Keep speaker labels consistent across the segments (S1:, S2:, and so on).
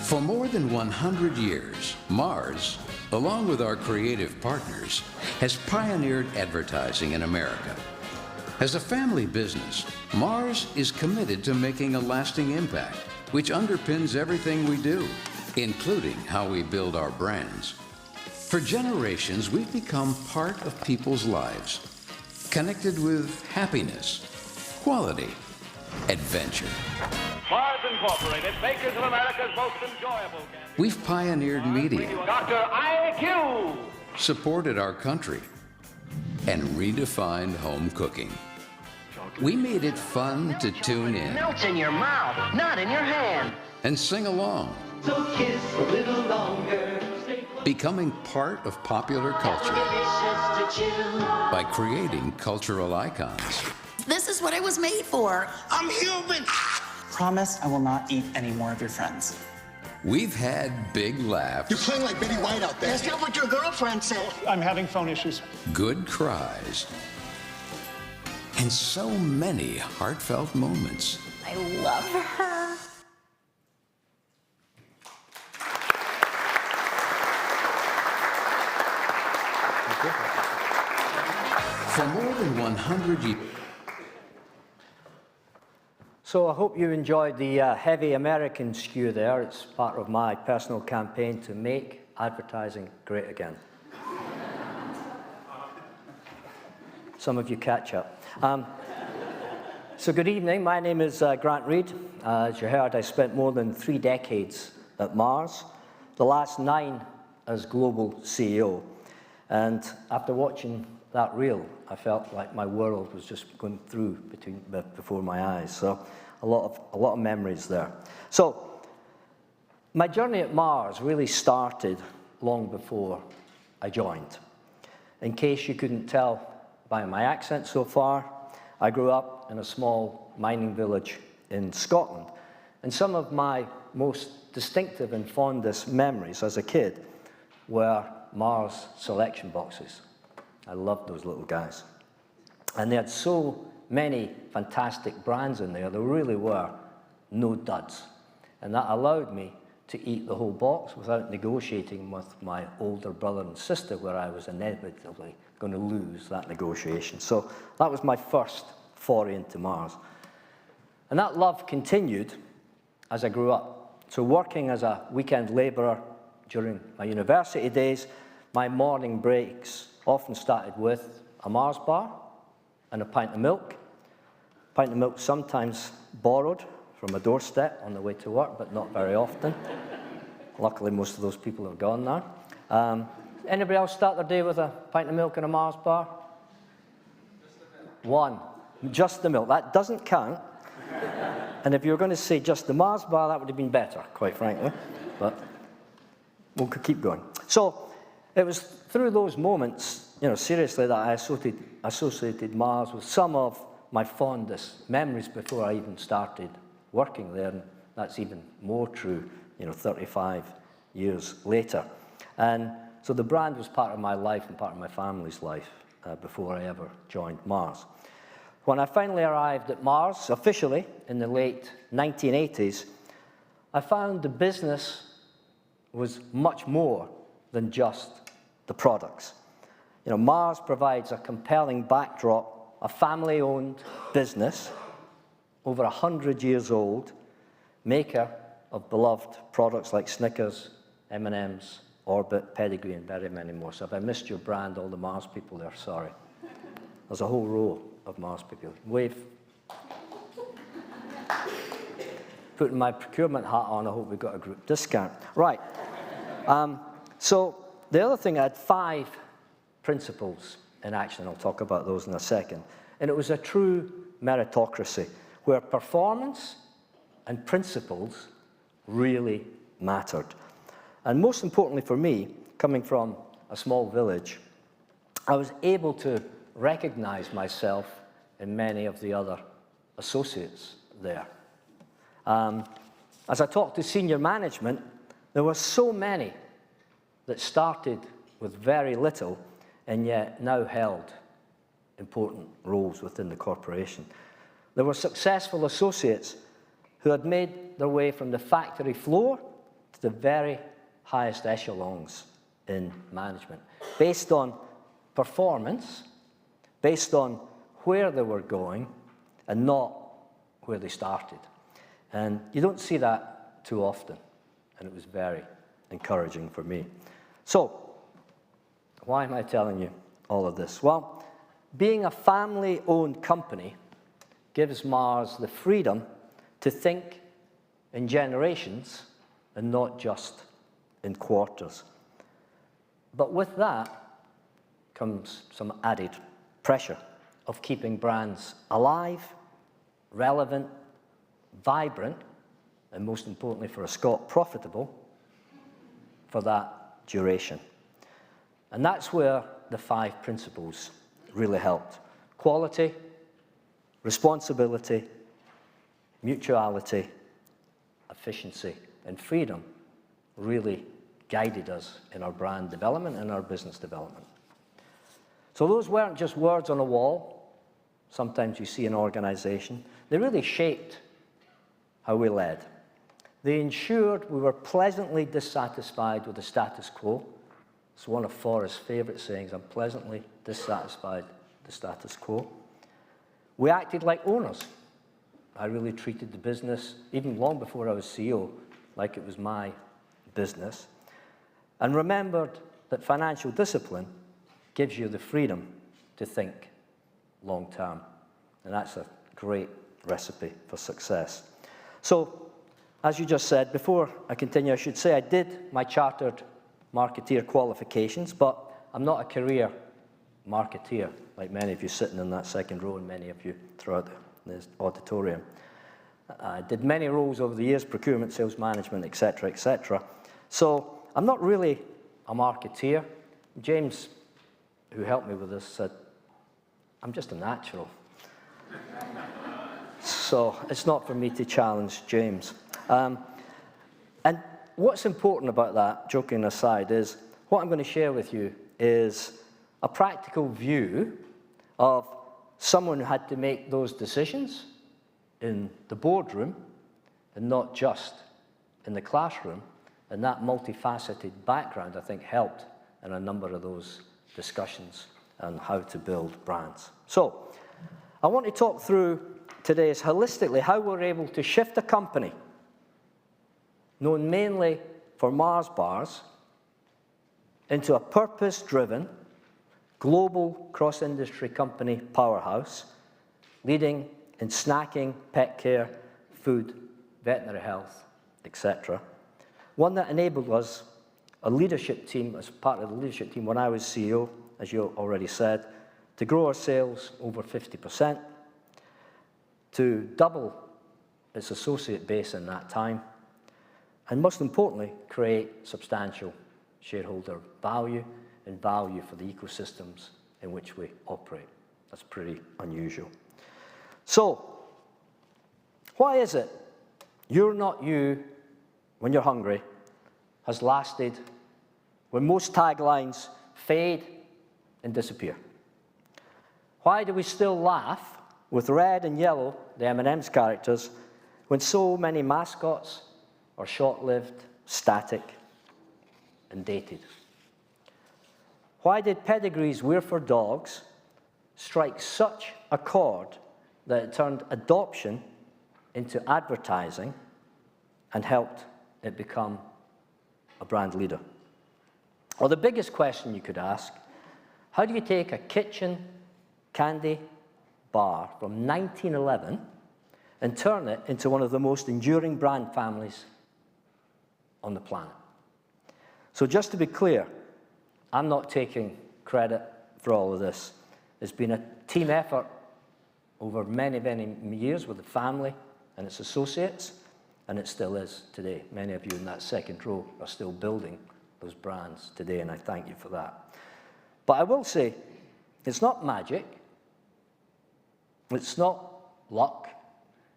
S1: For more than 100 years, Mars, along with our creative partners, has pioneered advertising in America. As a family business, Mars is committed to making a lasting impact, which underpins everything we do, including how we build our brands. For generations, we've become part of people's lives, connected with happiness, quality, adventure.
S2: Mars Incorporated, makers of America's most enjoyable candy.
S1: We've pioneered media,
S2: Dr. IQ,
S1: supported our country, and redefined home cooking. We made it fun to tune in.
S3: Melts in your mouth, not in your hand.
S1: And sing along.
S4: So kiss a little longer.
S1: Becoming part of popular culture by creating cultural icons.
S5: This is what I was made for.
S6: I'm human.
S7: Promise I will not eat any more of your friends.
S1: We've had big laughs.
S6: You're playing like Betty White out there.
S3: That's not what your girlfriend said.
S7: I'm having phone issues.
S1: Good cries. And so many heartfelt moments.
S5: I love her.
S1: For more than 100 years.
S8: So I hope you enjoyed the heavy American skew there. It's part of my personal campaign to make advertising great again. Some of you catch up. So good evening. My name is Grant Reid. As you heard, I spent more than 3 decades at Mars, the last 9 as global CEO. And after watching that reel, I felt like my world was just going through before my eyes. So a lot of memories there. So my journey at Mars really started long before I joined. In case you couldn't tell by my accent so far, I grew up in a small mining village in Scotland. And some of my most distinctive and fondest memories as a kid were Mars selection boxes. I loved those little guys. And they had so many fantastic brands in there. There really were no duds. And that allowed me to eat the whole box without negotiating with my older brother and sister, where I was inevitably going to lose that negotiation. So that was my first foray into Mars. And that love continued as I grew up. So working as a weekend labourer during my university days, my morning breaks often started with a Mars bar and a pint of milk. A pint of milk sometimes borrowed from a doorstep on the way to work, but not very often. Luckily, most of those people are gone now. Anybody else start their day with a pint of milk and a Mars bar? One. Just the milk. That doesn't count. And if you were going to say just the Mars bar, that would have been better, quite frankly. But we'll keep going. So it was through those moments, seriously, that I associated Mars with some of my fondest memories before I even started working there. And that's even more true, 35 years later. And so the brand was part of my life and part of my family's life before I ever joined Mars. When I finally arrived at Mars, officially, in the late 1980s, I found the business was much more than just the products. Mars provides a compelling backdrop, a family-owned business, over 100 years old, maker of beloved products like Snickers, M&M's, Orbit, Pedigree, and very many more. So if I missed your brand, all the Mars people there, sorry. There's a whole row of Mars people. Wave. Putting my procurement hat on, I hope we got a group discount. Right. So the other thing, I had 5 principles in action. I'll talk about those in a second. And it was a true meritocracy, where performance and principles really mattered. And most importantly for me, coming from a small village, I was able to recognize myself in many of the other associates there. As I talked to senior management, there were so many that started with very little and yet now held important roles within the corporation. There were successful associates who had made their way from the factory floor to the very highest echelons in management, based on performance, based on where they were going, and not where they started. And you don't see that too often, and it was very encouraging for me. So, why am I telling you all of this? Well, being a family-owned company gives Mars the freedom to think in generations and not just in quarters. But with that comes some added pressure of keeping brands alive, relevant, vibrant, and most importantly for a Scot, profitable for that duration. And that's where the 5 principles really helped. Quality, responsibility, mutuality, efficiency, and freedom really guided us in our brand development and our business development. So those weren't just words on a wall, sometimes you see in an organization. They really shaped how we led. They ensured we were pleasantly dissatisfied with the status quo. It's one of Forrest's favorite sayings, I'm pleasantly dissatisfied with the status quo. We acted like owners. I really treated the business, even long before I was CEO, like it was my business, and remembered that financial discipline gives you the freedom to think long term. And that's a great recipe for success. So, as you just said, before I continue, I should say I did my chartered marketeer qualifications, but I'm not a career marketeer like many of you sitting in that second row and many of you throughout this auditorium. I did many roles over the years, procurement, sales management, etc., etc. So I'm not really a marketeer. James, who helped me with this, said, I'm just a natural. So it's not for me to challenge James. And what's important about that, joking aside, is what I'm going to share with you is a practical view of someone who had to make those decisions in the boardroom and not just in the classroom. And that multifaceted background, I think, helped in a number of those discussions on how to build brands. So I want to talk through today is holistically how we're able to shift a company known mainly for Mars bars into a purpose-driven, global cross-industry company powerhouse, leading in snacking, pet care, food, veterinary health, etc. One that enabled us, a leadership team, as part of the leadership team when I was CEO, as you already said, to grow our sales over 50%, to double its associate base in that time, and most importantly, create substantial shareholder value and value for the ecosystems in which we operate. That's pretty unusual. So, why is it You're Not You When You're Hungry has lasted when most taglines fade and disappear? Why do we still laugh with red and yellow, the M&M's characters, when so many mascots are short-lived, static, and dated? Why did pedigrees we're for dogs strike such a chord that it turned adoption into advertising and helped it become a brand leader? Or the biggest question you could ask, how do you take a kitchen candy bar from 1911 and turn it into one of the most enduring brand families on the planet? So just to be clear, I'm not taking credit for all of this. It's been a team effort over many, many years with the family and its associates, and it still is today. Many of you in that second row are still building those brands today, and I thank you for that. But I will say, it's not magic. It's not luck.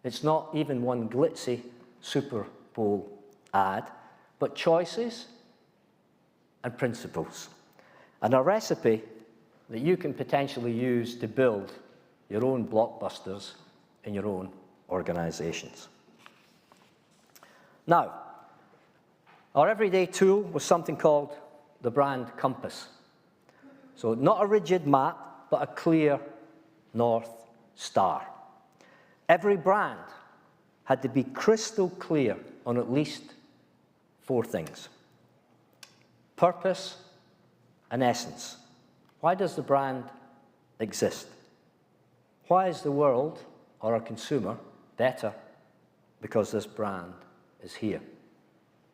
S8: It's not even one glitzy Super Bowl ad, but choices and principles, and a recipe that you can potentially use to build your own blockbusters in your own organizations. Now, Our everyday tool was something called the brand compass. So not a rigid map, but a clear North Star. Every brand had to be crystal clear on at least 4 things: purpose and essence. Why does the brand exist? Why is the world, or our consumer, better because this brand is here?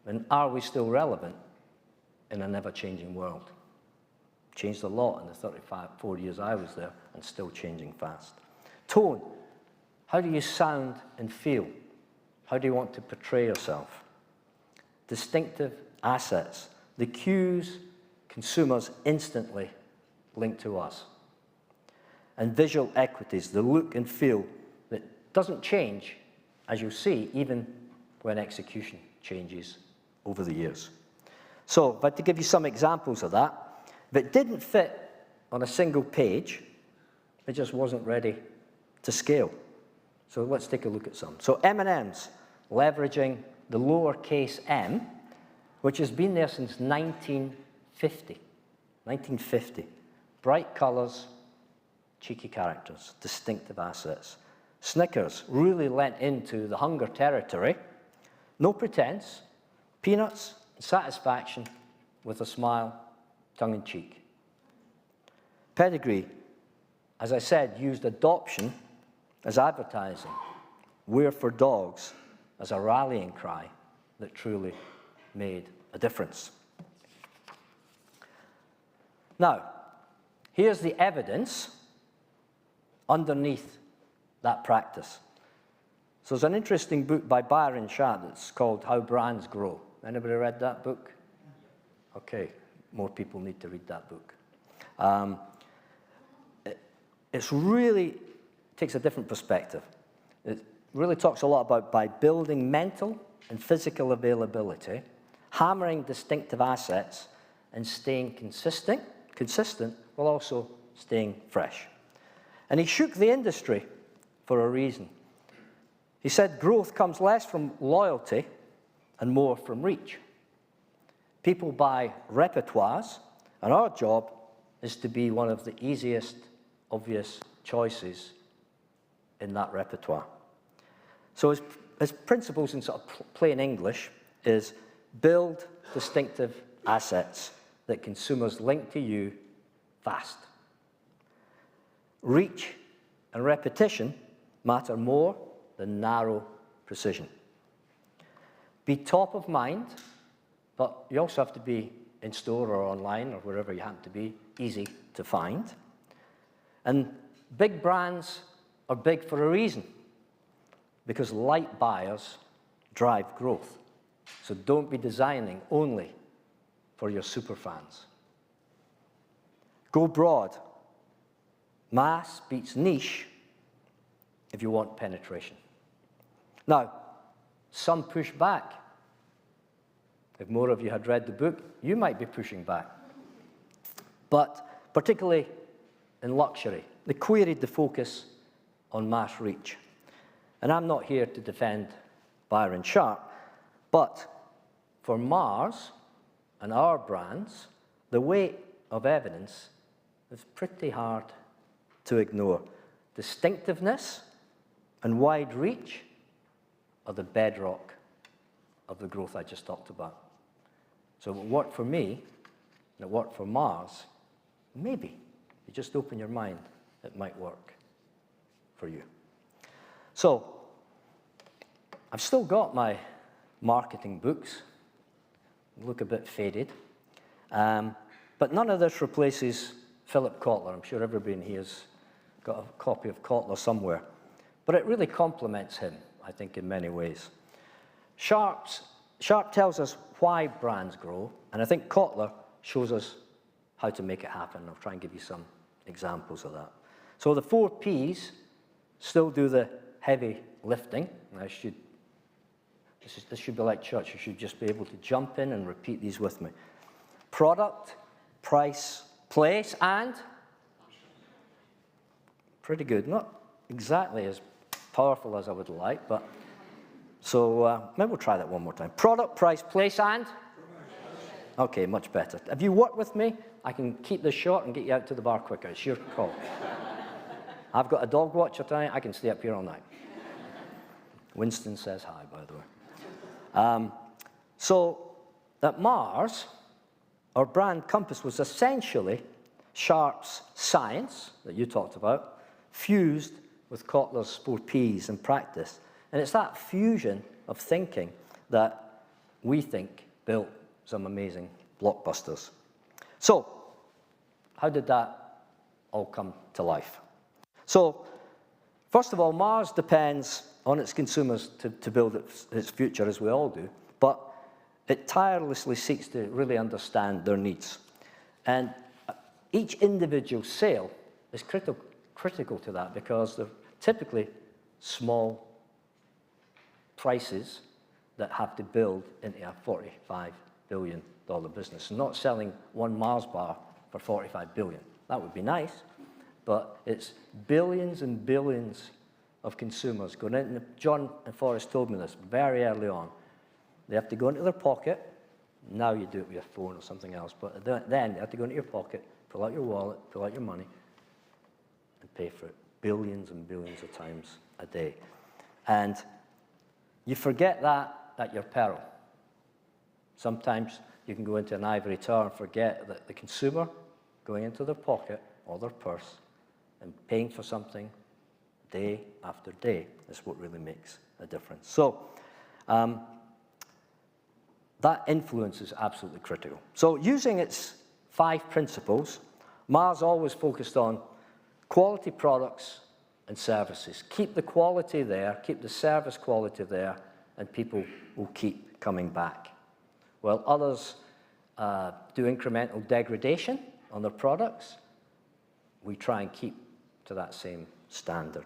S8: And are we still relevant in a never-changing world? Changed a lot in the 4 years I was there, and still changing fast. Tone. How do you sound and feel? How do you want to portray yourself? Distinctive assets. The cues consumers instantly link to us. And visual equities, the look and feel that doesn't change, as you'll see, even when execution changes over the years. So, if I had to give you some examples of that, if it didn't fit on a single page, it just wasn't ready to scale. So let's take a look at some. So M&M's, leveraging the lowercase m, which has been there since 1950. 1950. Bright colors, cheeky characters, distinctive assets. Snickers really lent into the hunger territory. No pretense, peanuts, satisfaction with a smile, tongue-in-cheek. Pedigree, as I said, used adoption as advertising. We're for dogs as a rallying cry that truly made a difference. Now, here's the evidence underneath that practice. So there's an interesting book by Byron Sharp that's called How Brands Grow. Anybody read that book? Okay, more people need to read that book. It's really takes a different perspective. It really talks a lot about by building mental and physical availability, hammering distinctive assets, and staying consistent while also staying fresh. And he shook the industry for a reason. He said growth comes less from loyalty and more from reach. People buy repertoires, and our job is to be one of the easiest, obvious choices in that repertoire. So his principles in sort of plain English is build distinctive assets that consumers link to you fast. Reach and repetition matter more than narrow precision. Be top of mind, but you also have to be in store or online or wherever you happen to be, easy to find. And big brands are big for a reason, because light buyers drive growth. So don't be designing only for your superfans. Go broad. Mass beats niche if you want penetration. Now, some push back. If more of you had read the book, you might be pushing back. But particularly in luxury, they queried the focus on mass reach. And I'm not here to defend Byron Sharp, but for Mars and our brands, the weight of evidence is pretty hard to ignore. Distinctiveness and wide reach are the bedrock of the growth I just talked about. So it worked for me, and it worked for Mars. Maybe, you just open your mind, it might work for you. So, I've still got my marketing books. They look a bit faded. But none of this replaces Philip Kotler. I'm sure everybody in here has got a copy of Kotler somewhere. But it really complements him, I think, in many ways. Sharp tells us why brands grow, and I think Kotler shows us how to make it happen. I'll try and give you some examples of that. So the 4 Ps still do the heavy lifting. This should be like church. You should just be able to jump in and repeat these with me. Product, price, place, and pretty good. Not exactly as powerful as I would like, but so maybe we'll try that one more time. Product, price, place, and Okay, much better. If you work with me, I can keep this short and get you out to the bar quicker. It's your call. I've got a dog watcher tonight. I can stay up here all night. Winston says hi, by the way. So at Mars, our brand compass was essentially Sharp's science that you talked about, fused with Kotler's 4 Ps in practice. And it's that fusion of thinking that we think built some amazing blockbusters. So, how did that all come to life? So, first of all, Mars depends on its consumers to build its future, as we all do, but it tirelessly seeks to really understand their needs. And each individual sale is critical to that because they're typically small prices that have to build into a $45 billion business. Not selling one Mars bar for $45 billion. That would be nice, but it's billions and billions of consumers going into. John and Forrest told me this very early on. They have to go into their pocket. Now you do it with your phone or something else, but then you have to go into your pocket, pull out your wallet, pull out your money, and pay for it billions and billions of times a day. And you forget that at your peril. Sometimes you can go into an ivory tower and forget that the consumer going into their pocket or their purse and paying for something day after day is what really makes a difference. So that influence is absolutely critical. So using its 5 principles, Mars always focused on quality products and services. Keep the quality there, keep the service quality there, and people will keep coming back. While others do incremental degradation on their products, we try and keep to that same standard.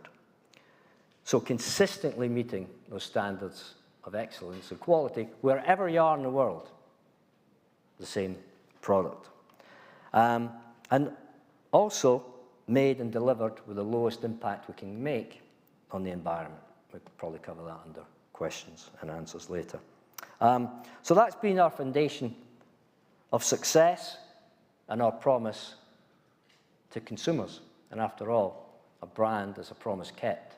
S8: So consistently meeting those standards of excellence and quality wherever you are in the world, the same product. And also made and delivered with the lowest impact we can make on the environment. We'll probably cover that under questions and answers later. So that's been our foundation of success and our promise to consumers. And after all, a brand is a promise kept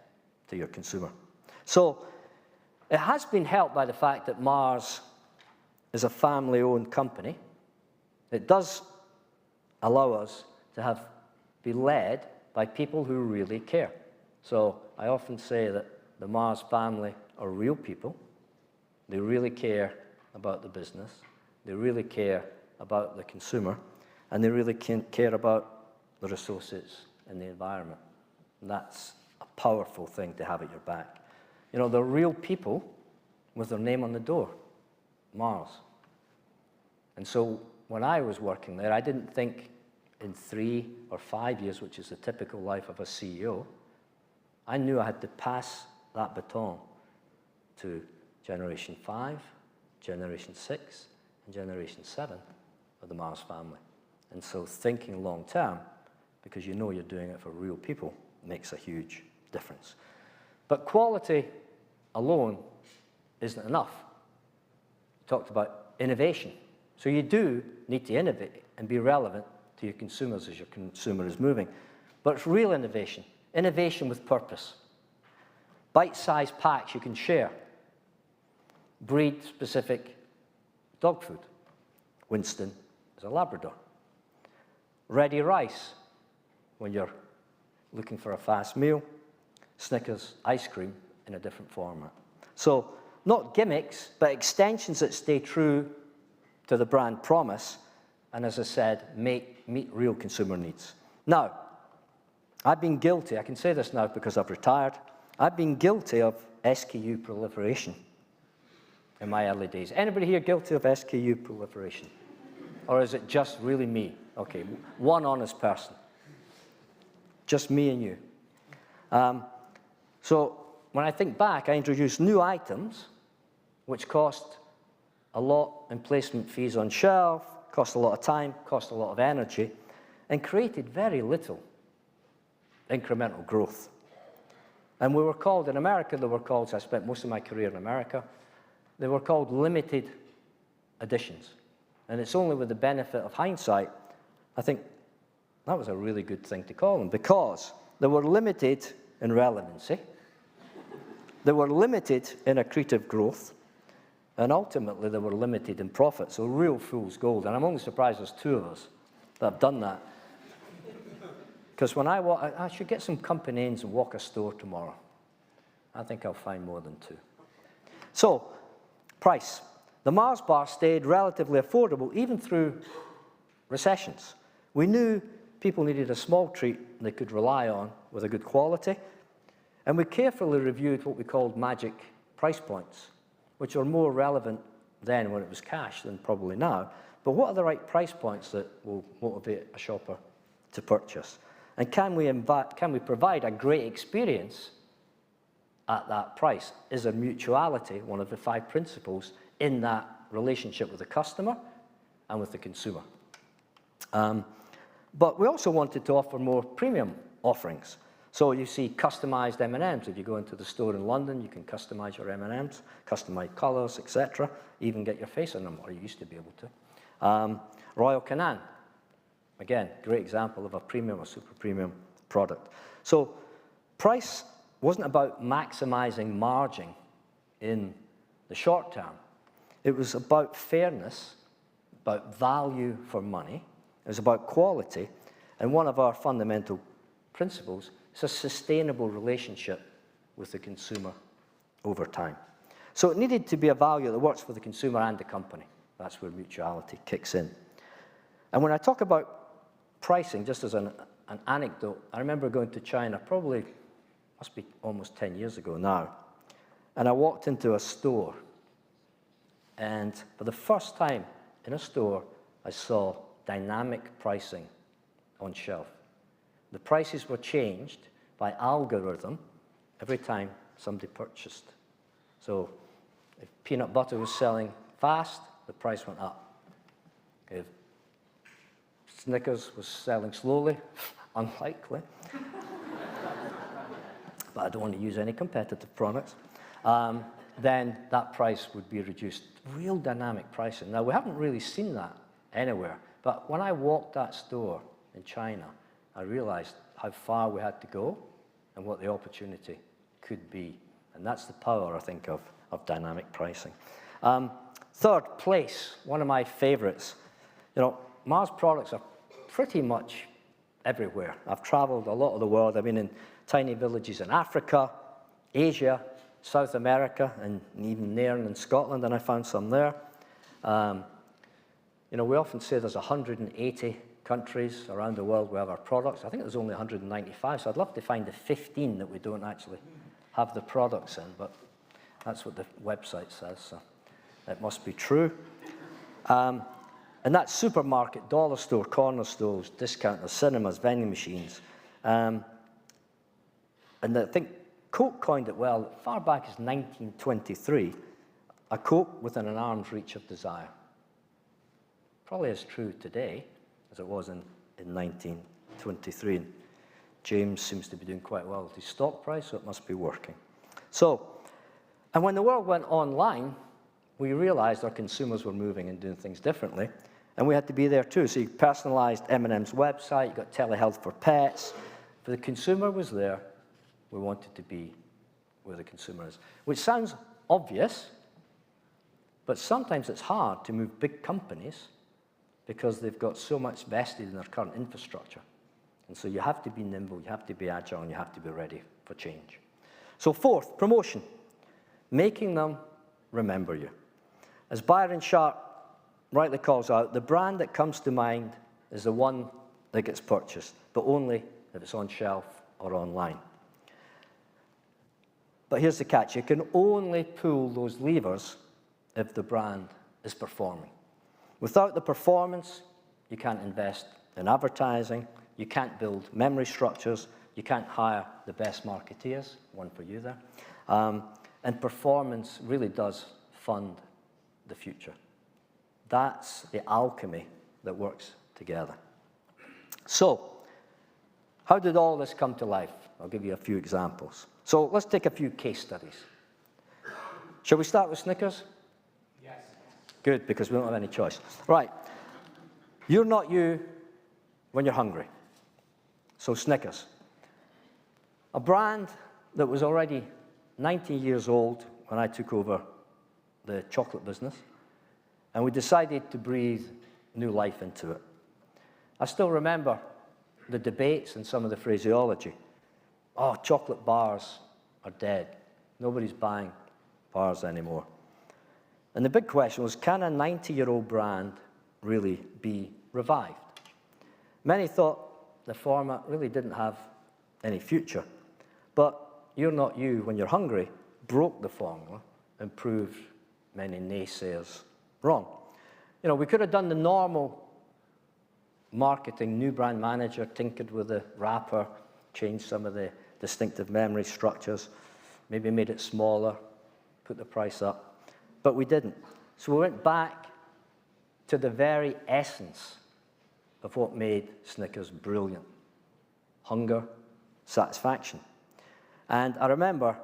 S8: to your consumer. So it has been helped by the fact that Mars is a family-owned company. It does allow us to be led by people who really care. So I often say that the Mars family are real people. They really care about the business. They really care about the consumer. And they really care about their associates and the environment. And that's a powerful thing to have at your back. You know, they're real people with their name on the door, Mars. And so when I was working there, I didn't think in 3 or 5 years, which is the typical life of a CEO, I knew I had to pass that baton to Generation 5, Generation 6, and Generation 7 of the Mars family. And so thinking long term, because you know you're doing it for real people, makes a huge difference. But quality alone isn't enough. We talked about innovation. So you do need to innovate and be relevant to your consumers as your consumer is moving. But it's real innovation, innovation with purpose. Bite-sized packs you can share. Breed-specific dog food. Winston is a Labrador. Ready rice when you're looking for a fast meal. Snickers ice cream in a different format. So not gimmicks, but extensions that stay true to the brand promise, and as I said, meet real consumer needs. Now, I've been guilty, I can say this now because I've retired, I've been guilty of SKU proliferation in my early days. Anybody here guilty of SKU proliferation? Or is it just really me? Okay, one honest person. Just me and you. So when I think back, I introduced new items which cost a lot in placement fees on shelf, cost a lot of time, cost a lot of energy, and created very little incremental growth. And we were called, in America, they were called, so I spent most of my career in America, they were called limited editions. And it's only with the benefit of hindsight, I think that was a really good thing to call them, because they were limited in relevancy, they were limited in accretive growth, and ultimately they were limited in profit. So real fool's gold. And I'm only surprised there's two of us that have done that. Because when I should get some company names and walk a store tomorrow. I think I'll find more than two. So, price. The Mars bar stayed relatively affordable even through recessions. We knew people needed a small treat they could rely on with a good quality. And we carefully reviewed what we called magic price points, which are more relevant then when it was cash than probably now. But what are the right price points that will motivate a shopper to purchase? And can we provide a great experience at that price? Is there mutuality one of the 5 principles in that relationship with the customer and with the consumer? But we also wanted to offer more premium offerings. So you see customized M&Ms. If you go into the store in London, you can customize your M&Ms, customize colors, etc. Even get your face on them, or you used to be able to. Royal Canin, again, great example of a premium or super premium product. So price wasn't about maximizing margin in the short term. It was about fairness, about value for money. It was about quality. And one of our fundamental principles is a sustainable relationship with the consumer over time. So it needed to be a value that works for the consumer and the company. That's where mutuality kicks in. And when I talk about pricing, just as an anecdote, I remember going to China, probably must be almost 10 years ago now, and I walked into a store, and for the first time in a store, I saw dynamic pricing on shelf. The prices were changed by algorithm every time somebody purchased. So if peanut butter was selling fast, the price went up. If Snickers was selling slowly, unlikely, but I don't want to use any competitive products, then that price would be reduced. Real dynamic pricing. Now, we haven't really seen that anywhere, but when I walked that store in China, I realized how far we had to go and what the opportunity could be. And that's the power, I think, of dynamic pricing. Third, place, one of my favorites. You know, Mars products are pretty much everywhere. I've traveled a lot of the world. I've been in tiny villages in Africa, Asia, South America, and even Nairn in Scotland, and I found some there. You know, we often say there's 180 countries around the world we have our products. I think there's only 195, so I'd love to find the 15 that we don't actually have the products in, but that's what the website says, so it must be true. And that's supermarket, dollar store, corner stores, discounters, cinemas, vending machines. And I think Coke coined it well. Far back as 1923, a Coke within an arm's reach of desire. Probably as true today as it was in 1923. And James seems to be doing quite well with his stock price, so it must be working. So, and when the world went online, we realized our consumers were moving and doing things differently, and we had to be there too. So you personalized M&M's website, you got telehealth for pets. If the consumer was there, we wanted to be where the consumer is. Which sounds obvious, but sometimes it's hard to move big companies because they've got so much vested in their current infrastructure. And so you have to be nimble, you have to be agile, and you have to be ready for change. So fourth, promotion. Making them remember you. As Byron Sharp rightly calls out, the brand that comes to mind is the one that gets purchased, but only if it's on shelf or online. But here's the catch. You can only pull those levers if the brand is performing. Without the performance, you can't invest in advertising, you can't build memory structures, you can't hire the best marketeers, one for you there. And performance really does fund the future. That's the alchemy that works together. So, how did all this come to life? I'll give you a few examples. So let's take a few case studies. Shall we start with Snickers?
S7: Yes.
S8: Good, because we don't have any choice. Right. You're not you when you're hungry. So Snickers. A brand that was already 90 years old when I took over the chocolate business, and we decided to breathe new life into it. I still remember the debates and some of the phraseology. Oh, chocolate bars are dead. Nobody's buying bars anymore. And the big question was, can a 90-year-old brand really be revived? Many thought the format really didn't have any future. But You're Not You When You're Hungry broke the formula and proved many naysayers wrong. You know, we could have done the normal marketing, new brand manager, tinkered with the wrapper, changed some of the distinctive memory structures, maybe made it smaller, put the price up, but we didn't. So we went back to the very essence of what made Snickers brilliant: hunger, satisfaction. And I remember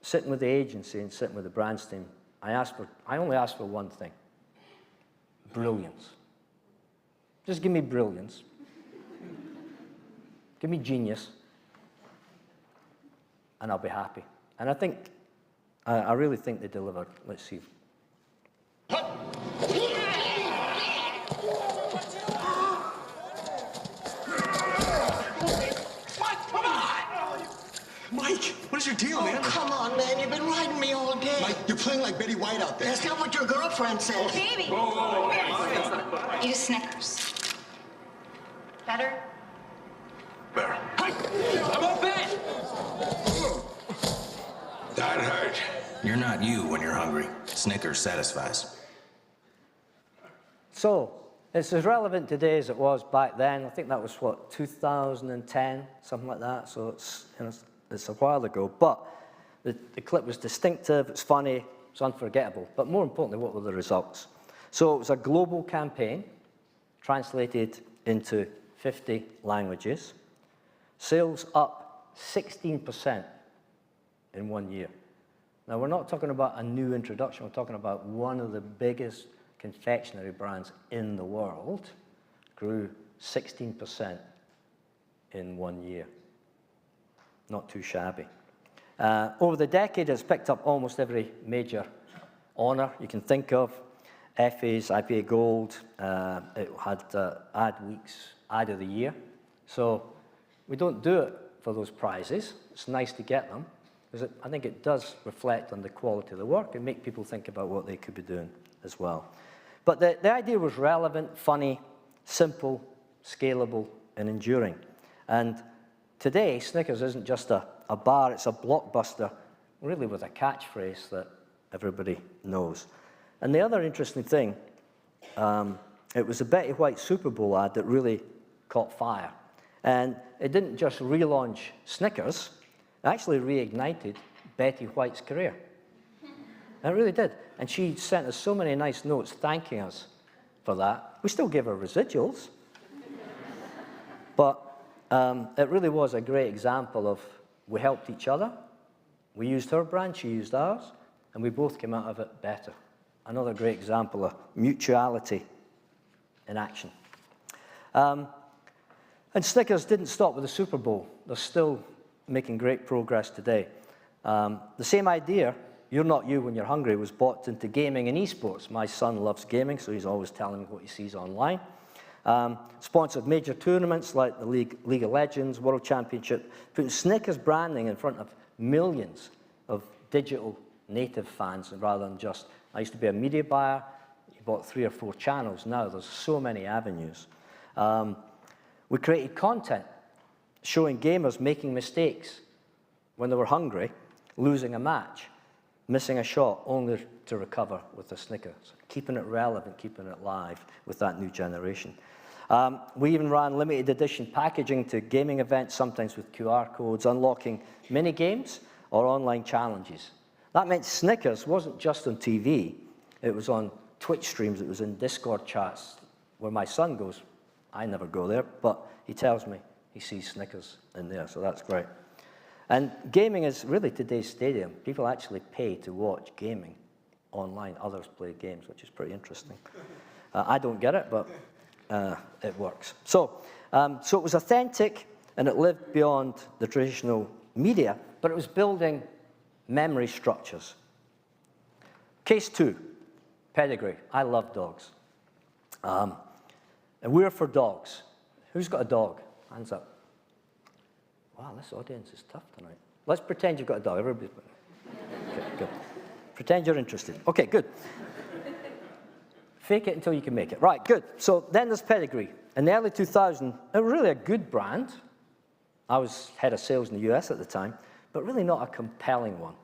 S8: sitting with the agency and sitting with the brands team, I only asked for one thing: brilliance. Just give me brilliance. Give me genius, and I'll be happy. And I really think they delivered. Let's see.
S6: Mike, what is your deal, man?
S3: Come on, man. You've been riding me all day.
S6: Mike, you're playing like Betty White out there.
S3: That's not what your girlfriend said.
S5: Baby. Eat a Snickers. Better?
S6: Better.
S2: I won't bet!
S6: That hurt.
S9: You're not you when you're hungry. Snickers satisfies.
S8: So, it's as relevant today as it was back then. I think that was, what, 2010, something like that. So it's a while ago. But the clip was distinctive, it's funny, it's unforgettable. But more importantly, what were the results? So it was a global campaign, translated into 50 languages. Sales up 16% in 1 year. Now, we're not talking about a new introduction. We're talking about one of the biggest confectionery brands in the world grew 16% in 1 year. Not too shabby. Over the decade, it's picked up almost every major honor you can think of. Effie's, IPA Gold, it had Ad Week's Ad of the Year. So we don't do it for those prizes. It's nice to get them, because I think it does reflect on the quality of the work and make people think about what they could be doing as well. But the idea was relevant, funny, simple, scalable, and enduring. And today, Snickers isn't just a bar, it's a blockbuster, really with a catchphrase that everybody knows. And the other interesting thing, it was a Betty White Super Bowl ad that really caught fire. And it didn't just relaunch Snickers, it actually reignited Betty White's career. And it really did. And she sent us so many nice notes thanking us for that. We still give her residuals. But it really was a great example of we helped each other. We used her brand, she used ours, and we both came out of it better. Another great example of mutuality in action. And Snickers didn't stop with the Super Bowl. They're still making great progress today. The same idea, You're Not You When You're Hungry, was bought into gaming and esports. My son loves gaming, so he's always telling me what he sees online. Sponsored major tournaments like the League of Legends, World Championship, putting Snickers branding in front of millions of digital native fans rather than just, I used to be a media buyer, you bought 3 or 4 channels. Now there's so many avenues. We created content showing gamers making mistakes when they were hungry, losing a match, missing a shot, only to recover with a Snickers. Keeping it relevant, keeping it live with that new generation. We even ran limited edition packaging to gaming events, sometimes with QR codes, unlocking mini games or online challenges. That meant Snickers wasn't just on TV, it was on Twitch streams, it was in Discord chats, where my son goes. I never go there, but he tells me he sees Snickers in there, so that's great. And gaming is really today's stadium. People actually pay to watch gaming online. Others play games, which is pretty interesting. I don't get it, but it works. So it was authentic, and it lived beyond the traditional media, but it was building memory structures. Case 2, pedigree. I love dogs. And we're for dogs. Who's got a dog? Hands up. Wow, this audience is tough tonight. Let's pretend you've got a dog. Everybody. Okay, good. Pretend you're interested. Okay, good. Fake it until you can make it. Right, good. So then there's Pedigree. In the early 2000s, it was really a good brand. I was head of sales in the US at the time, but really not a compelling one.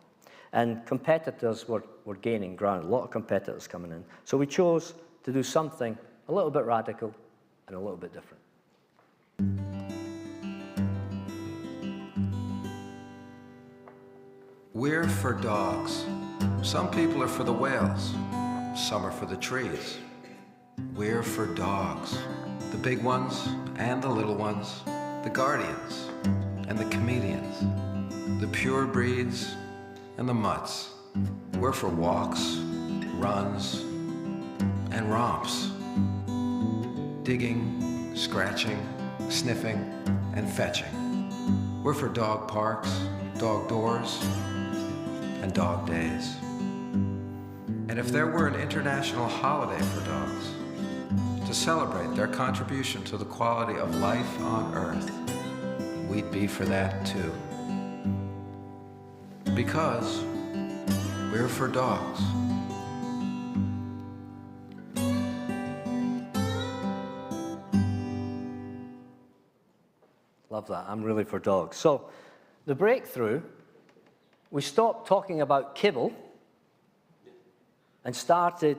S8: And competitors were gaining ground, a lot of competitors coming in. So we chose to do something a little bit radical and a little bit different.
S9: We're for dogs. Some people are for the whales. Some are for the trees. We're for dogs. The big ones and the little ones. The guardians and the comedians. The pure breeds and the mutts. We're for walks, runs, and romps. Digging, scratching, sniffing, and fetching. We're for dog parks, dog doors, and dog days. And if there were an international holiday for dogs, to celebrate their contribution to the quality of life on Earth, we'd be for that too. Because we're for dogs.
S8: Love that. I'm really for dogs. So the breakthrough, we stopped talking about kibble and started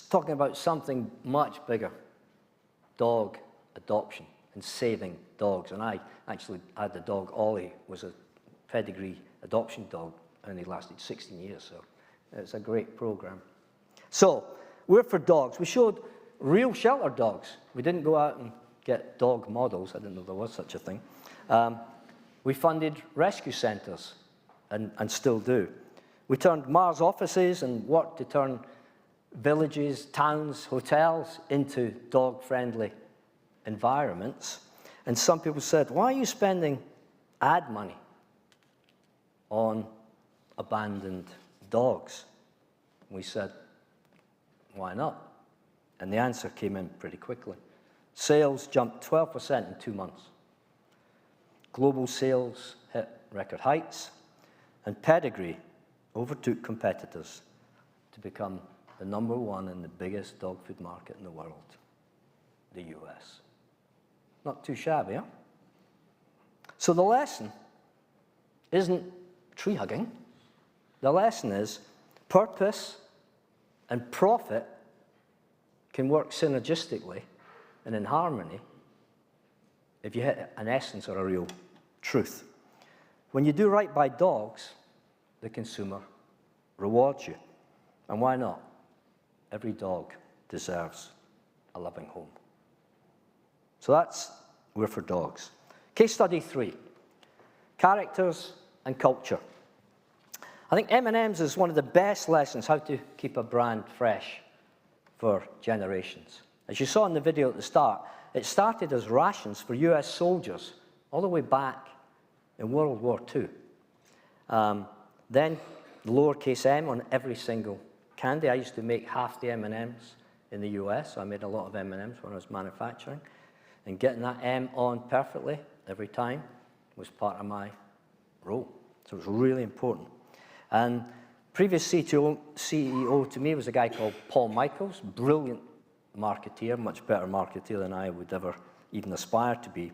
S8: talking about something much bigger, dog adoption and saving dogs. And I actually had the dog, Ollie, was a pedigree adoption dog, and he lasted 16 years, so it's a great program. So we're for dogs. We showed real shelter dogs. We didn't go out and get dog models. I didn't know there was such a thing. We funded rescue centers and still do. We turned Mars offices and worked to turn villages, towns, hotels into dog-friendly environments. And some people said, why are you spending ad money on abandoned dogs? We said, why not? And the answer came in pretty quickly. Sales jumped 12% in 2 months. Global sales hit record heights, and Pedigree overtook competitors to become the #1 in the biggest dog food market in the world, the US. Not too shabby, huh? So the lesson isn't tree hugging. The lesson is purpose and profit can work synergistically and in harmony if you hit an essence or a real truth. When you do right by dogs, the consumer rewards you. And why not? Every dog deserves a loving home. So that's We're for Dogs. Case study 3, characters and culture. I think M&M's is one of the best lessons how to keep a brand fresh for generations. As you saw in the video at the start, it started as rations for US soldiers all the way back in World War II. Then lowercase m on every single candy. I used to make half the M&M's in the US, so I made a lot of M&M's when I was manufacturing. And getting that M on perfectly every time was part of my role. So it was really important. And previous CEO to me was a guy called Paul Michaels, brilliant marketeer, much better marketeer than I would ever even aspire to be.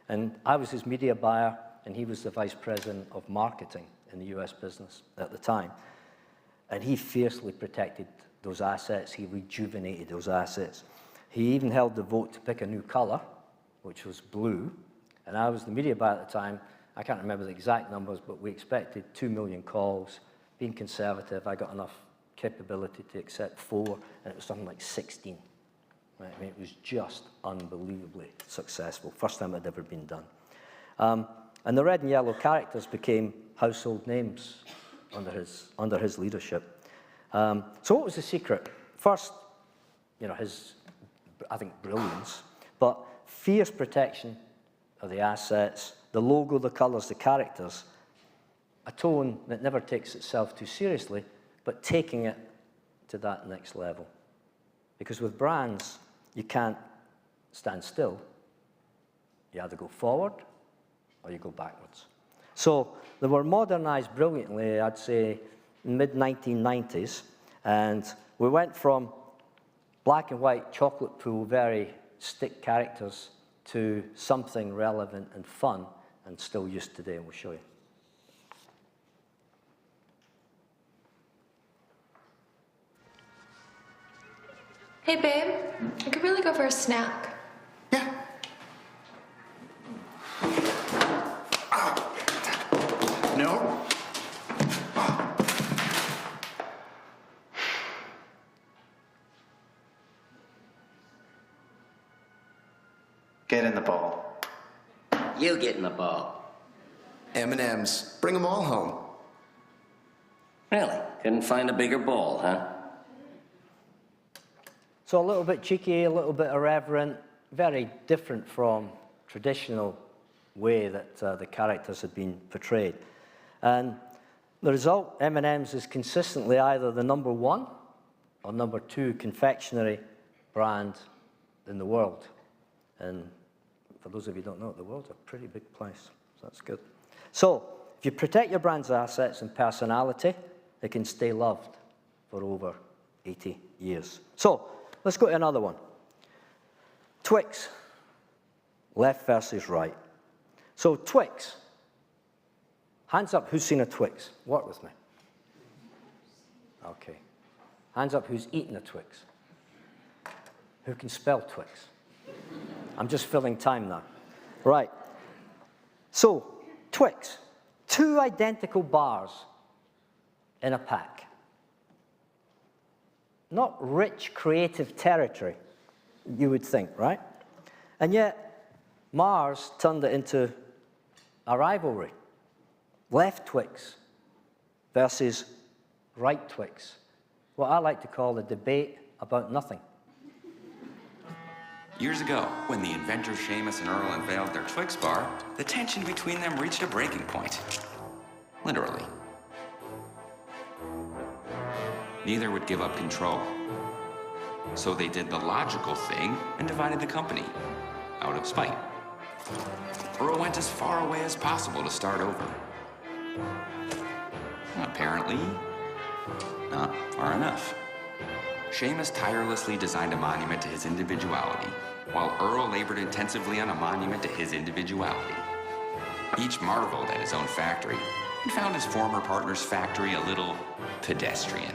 S8: And I was his media buyer, and he was the vice president of marketing in the US business at the time. And he fiercely protected those assets. He rejuvenated those assets. He even held the vote to pick a new color, which was blue. And I was the media buyer at the time. I can't remember the exact numbers, but we expected 2 million calls. Being conservative, I got enough capability to accept 4, and it was something like 16. Right? I mean, it was just unbelievably successful. First time it had ever been done. And the red and yellow characters became household names under his leadership. So what was the secret? First, his, I think, brilliance, but fierce protection of the assets, the logo, the colours, the characters, a tone that never takes itself too seriously, but taking it to that next level. Because with brands, you can't stand still. You either go forward or you go backwards. So they were modernised brilliantly, I'd say, in the mid-1990s, and we went from black and white chocolate pool, very stick characters, to something relevant and fun and still used today, and we'll show you.
S10: Hey, babe, I could really go for a snack.
S6: Yeah. No.
S7: Get in the ball.
S11: You get in the ball.
S6: M&M's. Bring them all home.
S11: Really? Couldn't find a bigger ball, huh?
S8: So a little bit cheeky, a little bit irreverent, very different from traditional way that the characters had been portrayed. And the result, M&M's is consistently either the #1 or #2 confectionery brand in the world. And for those of you who don't know, the world's a pretty big place, so that's good. So if you protect your brand's assets and personality, it can stay loved for over 80 years. So let's go to another one. Twix, left versus right. So Twix, hands up who's seen a Twix? Work with me. Okay. Hands up who's eaten a Twix? Who can spell Twix? I'm just filling time now. Right. So, Twix, 2 identical bars in a pack. Not rich, creative territory, you would think, right? And yet, Mars turned it into a rivalry. Left Twix versus right Twix. What I like to call a debate about nothing.
S12: Years ago, when the inventors Seamus and Earl unveiled their Twix bar, the tension between them reached a breaking point. Literally. Neither would give up control. So they did the logical thing and divided the company, out of spite. Earl went as far away as possible to start over. Apparently, not far enough. Seamus tirelessly designed a monument to his individuality, while Earl labored intensively on a monument to his individuality. Each marveled at his own factory and found his former partner's factory a little pedestrian.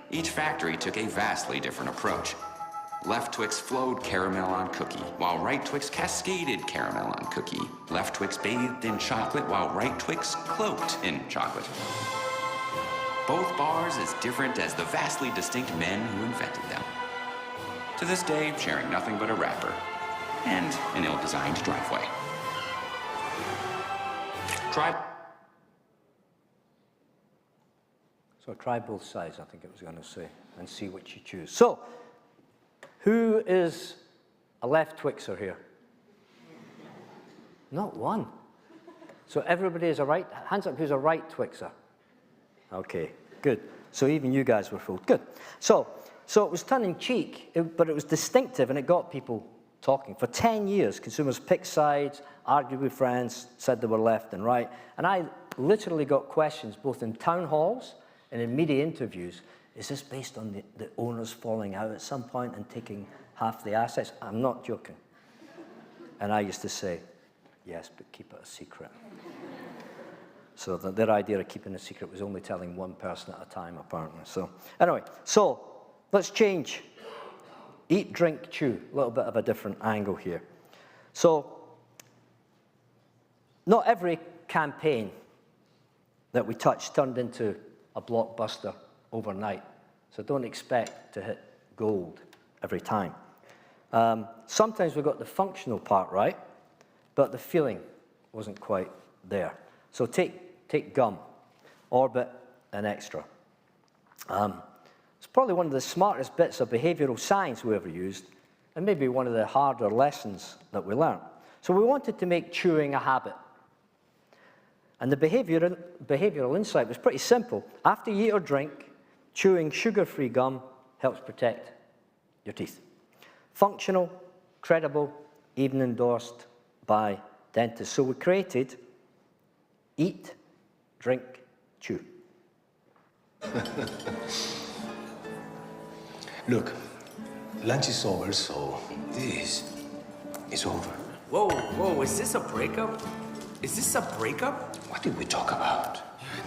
S12: Each factory took a vastly different approach. Left Twix flowed caramel on cookie, while right Twix cascaded caramel on cookie. Left Twix bathed in chocolate, while right Twix cloaked in chocolate. Both bars as different as the vastly distinct men who invented them. To this day, sharing nothing but a wrapper and an ill-designed driveway.
S8: So try both sides, I think it was going to say, and see which you choose. So, who is a left Twixer here? Not one. So everybody is a right, hands up who's a right Twixer. Okay, good. So even you guys were fooled. Good. So it was tongue-in-cheek, but it was distinctive, and it got people talking. For 10 years, consumers picked sides, argued with friends, said they were left and right. And I literally got questions, both in town halls and in media interviews. Is this based on the owners falling out at some point and taking half the assets? I'm not joking. And I used to say, yes, but keep it a secret. So their idea of keeping a secret was only telling one person at a time, apparently. So anyway, so let's change. Eat, drink, chew. A little bit of a different angle here. So not every campaign that we touch turned into a blockbuster overnight. So don't expect to hit gold every time. Sometimes we got the functional part right, but the feeling wasn't quite there. So take gum, Orbit and Extra. It's probably one of the smartest bits of behavioral science we ever used, and maybe one of the harder lessons that we learned. So we wanted to make chewing a habit. And the behavioral insight was pretty simple. After you eat or drink, chewing sugar-free gum helps protect your teeth. Functional, credible, even endorsed by dentists. So we created Eat, Drink, Chew.
S13: Look, lunch is over, so this is over.
S14: Whoa, whoa, is this a breakup? Is this a breakup?
S13: What did we talk about?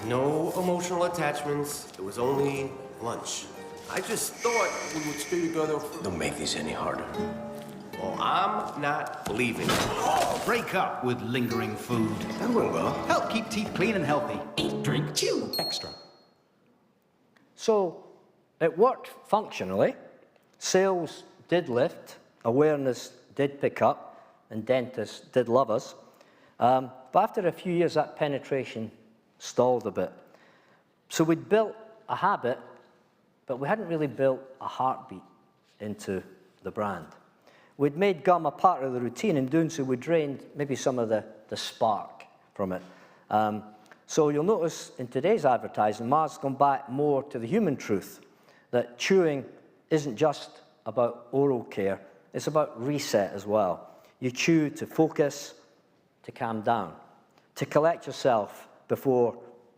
S14: No emotional attachments. It was only lunch. I just thought we would stay together for...
S13: Don't make this any harder.
S14: Well, I'm not leaving.
S15: Break up with lingering food.
S13: That went well.
S15: Help keep teeth clean and healthy. Eat, drink, chew. Extra.
S8: So it worked functionally. Sales did lift, awareness did pick up, and dentists did love us. But after a few years, that penetration stalled a bit. So we'd built a habit, but we hadn't really built a heartbeat into the brand. We'd made gum a part of the routine. In doing so, we drained maybe some of the spark from it. So you'll notice in today's advertising, Mars has gone back more to the human truth, that chewing isn't just about oral care, it's about reset as well. You chew to focus, to calm down, to collect yourself before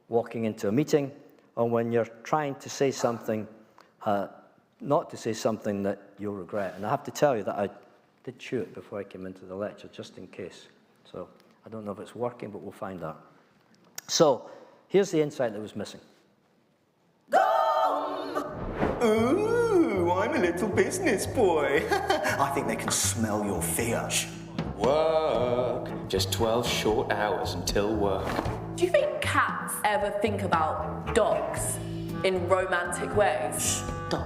S8: walking into a meeting, or when you're trying to say something, not to say something that you'll regret. And I have to tell you that I did chew it before I came into the lecture, just in case. So I don't know if it's working, but we'll find out. So here's the insight that was missing.
S13: Ooh, I'm a little business boy. I think they can smell your fear.
S16: Work. Just 12 short hours until work.
S17: Do you think cats ever think about dogs in romantic ways?
S18: Oh,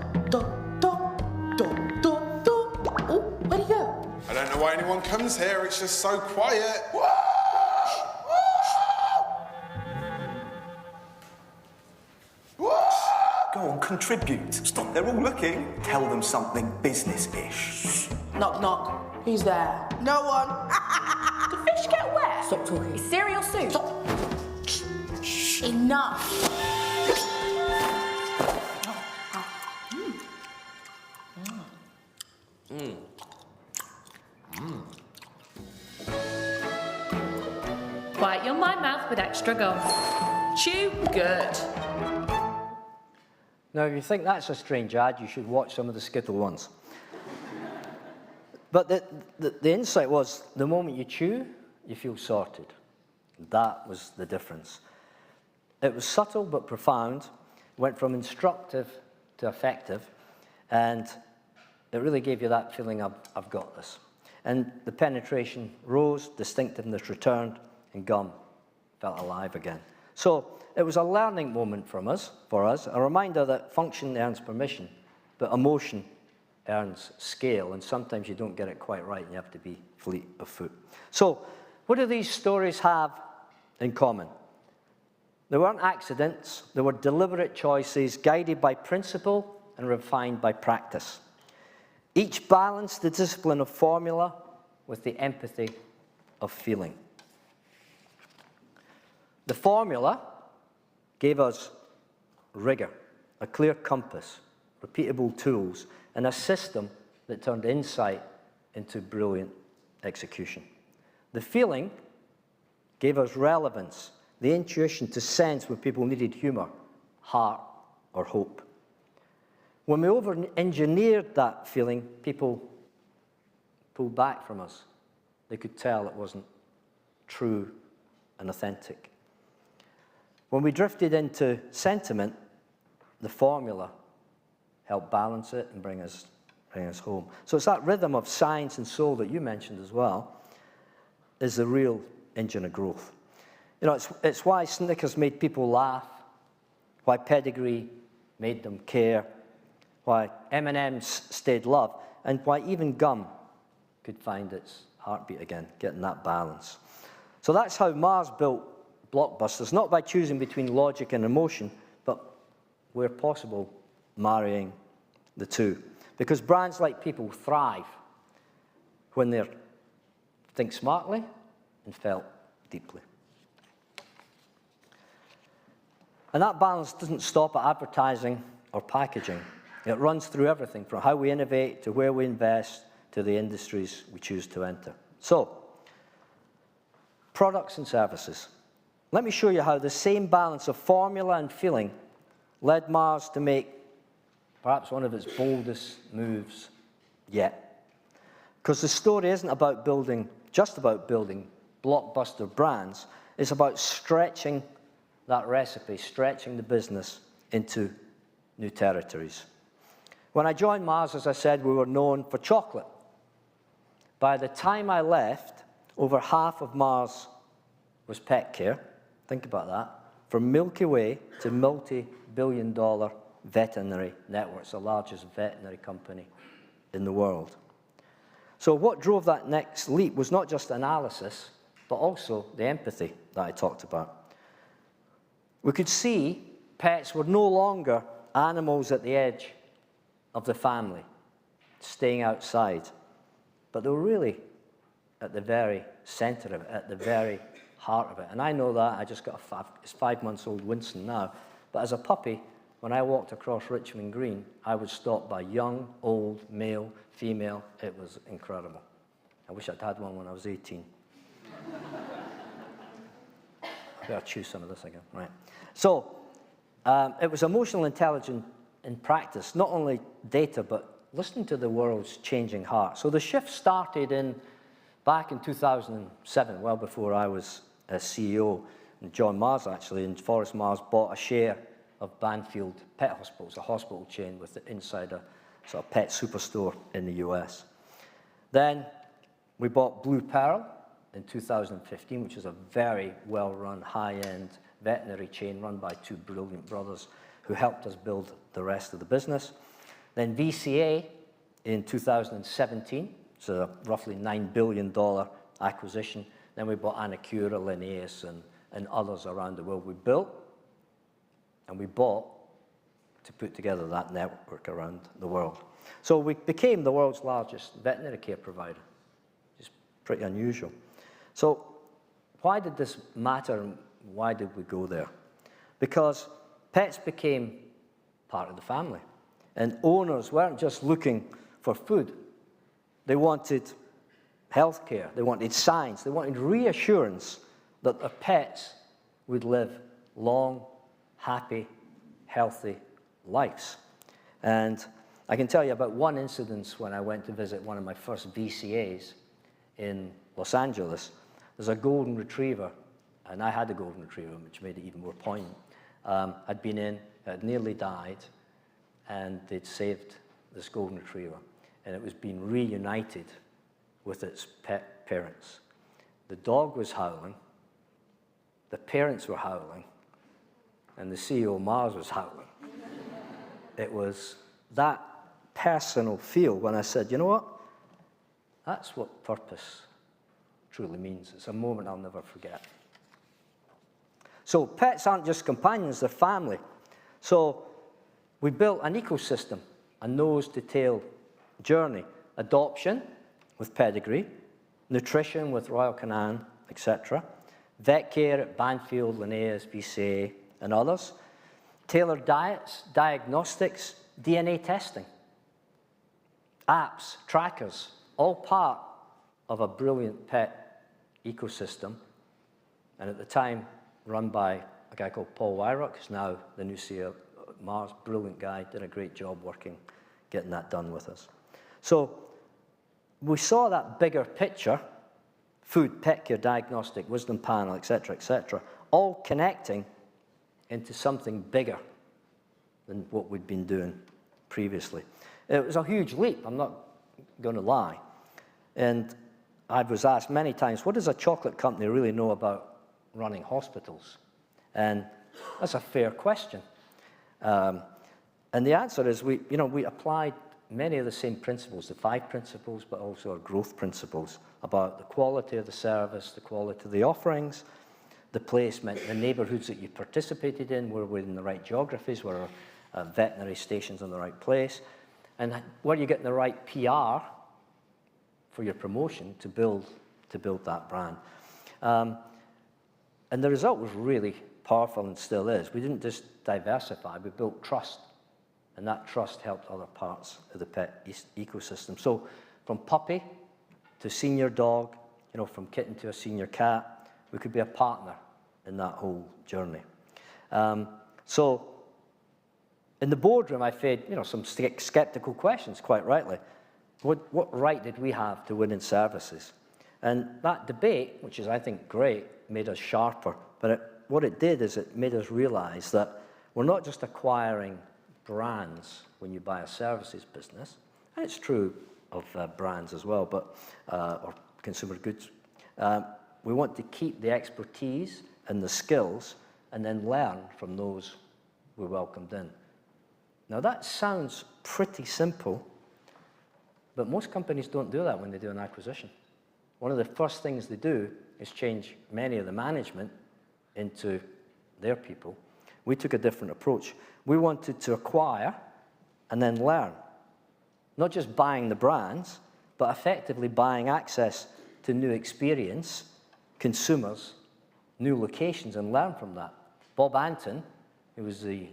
S18: where'd he go? I don't know why anyone comes here. It's just so quiet.
S13: Go on, contribute. Stop, they're all looking. Tell them something business-ish.
S17: Knock, knock. Who's there?
S3: No one.
S17: Do fish get wet?
S3: Stop talking.
S17: Is cereal soup?
S3: Stop.
S17: Enough.
S10: Quiet your my mouth with extra gum. Chew good.
S8: Now, if you think that's a strange ad, you should watch some of the Skittle ones. But the insight was, the moment you chew, you feel sorted. That was the difference. It was subtle but profound, went from instructive to effective, and it really gave you that feeling, I've got this. And the penetration rose, distinctiveness returned, and gum felt alive again. So it was a learning moment for us, a reminder that function earns permission, but emotion earns scale, and sometimes you don't get it quite right, and you have to be fleet of foot. So what do these stories have in common? They weren't accidents, they were deliberate choices, guided by principle and refined by practice. Each balanced the discipline of formula with the empathy of feeling. The formula gave us rigor, a clear compass, repeatable tools, and a system that turned insight into brilliant execution. The feeling gave us relevance, the intuition to sense when people needed humor, heart, or hope. When we over-engineered that feeling, people pulled back from us. They could tell it wasn't true and authentic. When we drifted into sentiment, the formula helped balance it and bring us home. So it's that rhythm of science and soul that you mentioned as well is the real engine of growth. You know, it's why Snickers made people laugh, why pedigree made them care, why M&M's stayed loved, and why even gum could find its heartbeat again, getting that balance. So that's how Mars built blockbusters, not by choosing between logic and emotion, but where possible, marrying the two. Because brands like people thrive when they think smartly and felt deeply. And that balance doesn't stop at advertising or packaging. It runs through everything, from how we innovate to where we invest to the industries we choose to enter. So, products and services. Let me show you how the same balance of formula and feeling led Mars to make perhaps one of its boldest moves yet. Because the story isn't about just about building blockbuster brands. It's about stretching that recipe, stretching the business into new territories. When I joined Mars, as I said, we were known for chocolate. By the time I left, over half of Mars was pet care. Think about that. From Milky Way to multi-billion-dollar veterinary networks, the largest veterinary company in the world. So what drove that next leap was not just analysis, but also the empathy that I talked about. We could see pets were no longer animals at the edge of the family, staying outside, but they were really at the very center of it, at the very heart of it. And I know that. I just got it's 5 months old Winston now. But as a puppy, when I walked across Richmond Green, I was stopped by young, old, male, female. It was incredible. I wish I'd had one when I was 18. I better choose some of this again. Right. So it was emotional intelligence in practice, not only data, but listening to the world's changing heart. So the shift started back in 2007, well before I was a CEO, and John Mars actually, and Forrest Mars bought a share of Banfield Pet Hospitals, a hospital chain with inside a sort of pet superstore in the US. Then we bought Blue Pearl in 2015, which is a very well-run, high-end veterinary chain run by two brilliant brothers who helped us build the rest of the business. Then VCA in 2017, so a roughly $9 billion acquisition. Then we bought Anacura, Linnaeus, and others around the world. We built and we bought to put together that network around the world. So we became the world's largest veterinary care provider, which is pretty unusual. So why did this matter and why did we go there? Because pets became part of the family. And owners weren't just looking for food. They wanted healthcare, they wanted science, they wanted reassurance that their pets would live long, happy, healthy lives. And I can tell you about one incident when I went to visit one of my first VCAs in Los Angeles. There's a golden retriever, and I had a golden retriever, which made it even more poignant. I'd been in, had nearly died, and they'd saved this golden retriever, and it was being reunited with its pet parents. The dog was howling, the parents were howling, and the CEO Mars was howling. It was that personal feel when I said, you know what? That's what purpose truly means. It's a moment I'll never forget. So pets aren't just companions, they're family. So we built an ecosystem, a nose-to-tail journey. Adoption with Pedigree, nutrition with Royal Canin, etc. Vet care at Banfield, Linnaeus, VCA, and others. Tailored diets, diagnostics, DNA testing. Apps, trackers, all part of a brilliant pet ecosystem. And at the time, run by a guy called Paul Wyrock, who's now the new CEO of Mars. Brilliant guy, did a great job working, getting that done with us. So we saw that bigger picture, food, pet care, diagnostic, wisdom panel, etc., all connecting into something bigger than what we'd been doing previously. It was a huge leap, I'm not going to lie. And I was asked many times, what does a chocolate company really know about running hospitals? And that's a fair question. And the answer is we applied many of the same principles, the 5 principles, but also our growth principles about the quality of the service, the quality of the offerings, the placement, the neighborhoods that you participated in, were we in the right geographies, were veterinary stations in the right place, and were you getting the right PR for your promotion to build that brand. And the result was really powerful and still is. We didn't just diversify, we built trust. And that trust helped other parts of the pet ecosystem. So from puppy to senior dog, from kitten to a senior cat, we could be a partner in that whole journey. So in the boardroom, I faced some skeptical questions, quite rightly. What right did we have to win in services? And that debate, which is, I think, great, made us sharper. But what it did is it made us realize that we're not just acquiring brands when you buy a services business, and it's true of brands as well, but or consumer goods. We want to keep the expertise and the skills and then learn from those we welcomed in. Now that sounds pretty simple, but most companies don't do that when they do an acquisition. One of the first things they do is change many of the management into their people. We took a different approach. We wanted to acquire and then learn. Not just buying the brands, but effectively buying access to new experience, consumers, new locations, and learn from that. Bob Anton, who was the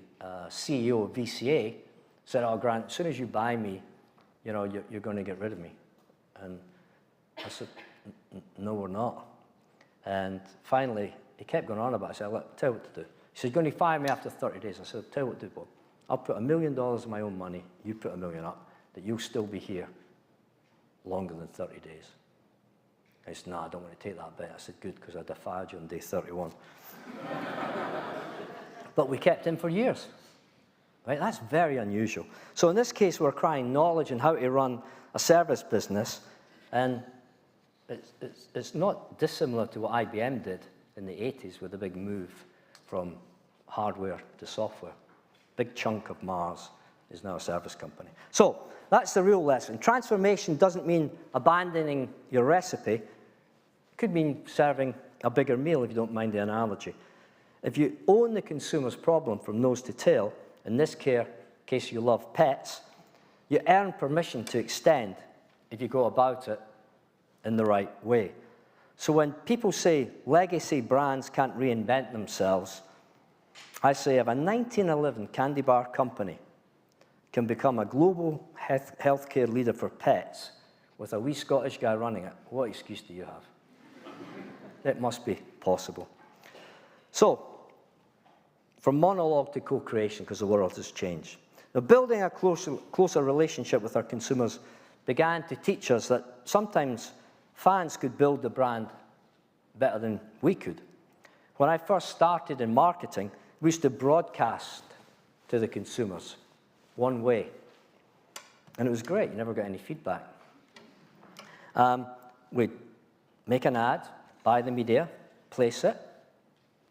S8: CEO of VCA, said, "Oh, Grant, as soon as you buy me, you're going to get rid of me." And I said, "No, we're not." And finally, he kept going on about it. I said, "Look, I'll tell you what to do." He said, "You're going to fire me after 30 days. I said, "I'll tell you what to do, Bob. I'll put $1 million of my own money, you put $1 million up, that you'll still be here longer than 30 days. He said, "No, I don't want to take that bet." I said, "Good, because I'd have fired you on day 31. But we kept him for years. Right? That's very unusual. So in this case, we're acquiring knowledge on how to run a service business, and it's not dissimilar to what IBM did in the 80s with the big move from hardware to software. Big chunk of Mars is now a service company. So that's the real lesson. Transformation doesn't mean abandoning your recipe. It could mean serving a bigger meal, if you don't mind the analogy. If you own the consumer's problem from nose to tail, in this case you love pets, you earn permission to extend if you go about it in the right way. So when people say legacy brands can't reinvent themselves, I say if a 1911 candy bar company can become a global healthcare leader for pets with a wee Scottish guy running it, what excuse do you have? It must be possible. So, from monologue to co-creation, because the world has changed. Now, building a closer relationship with our consumers began to teach us that sometimes fans could build the brand better than we could. When I first started in marketing, we used to broadcast to the consumers one way. And it was great. You never got any feedback. We'd make an ad, buy the media, place it,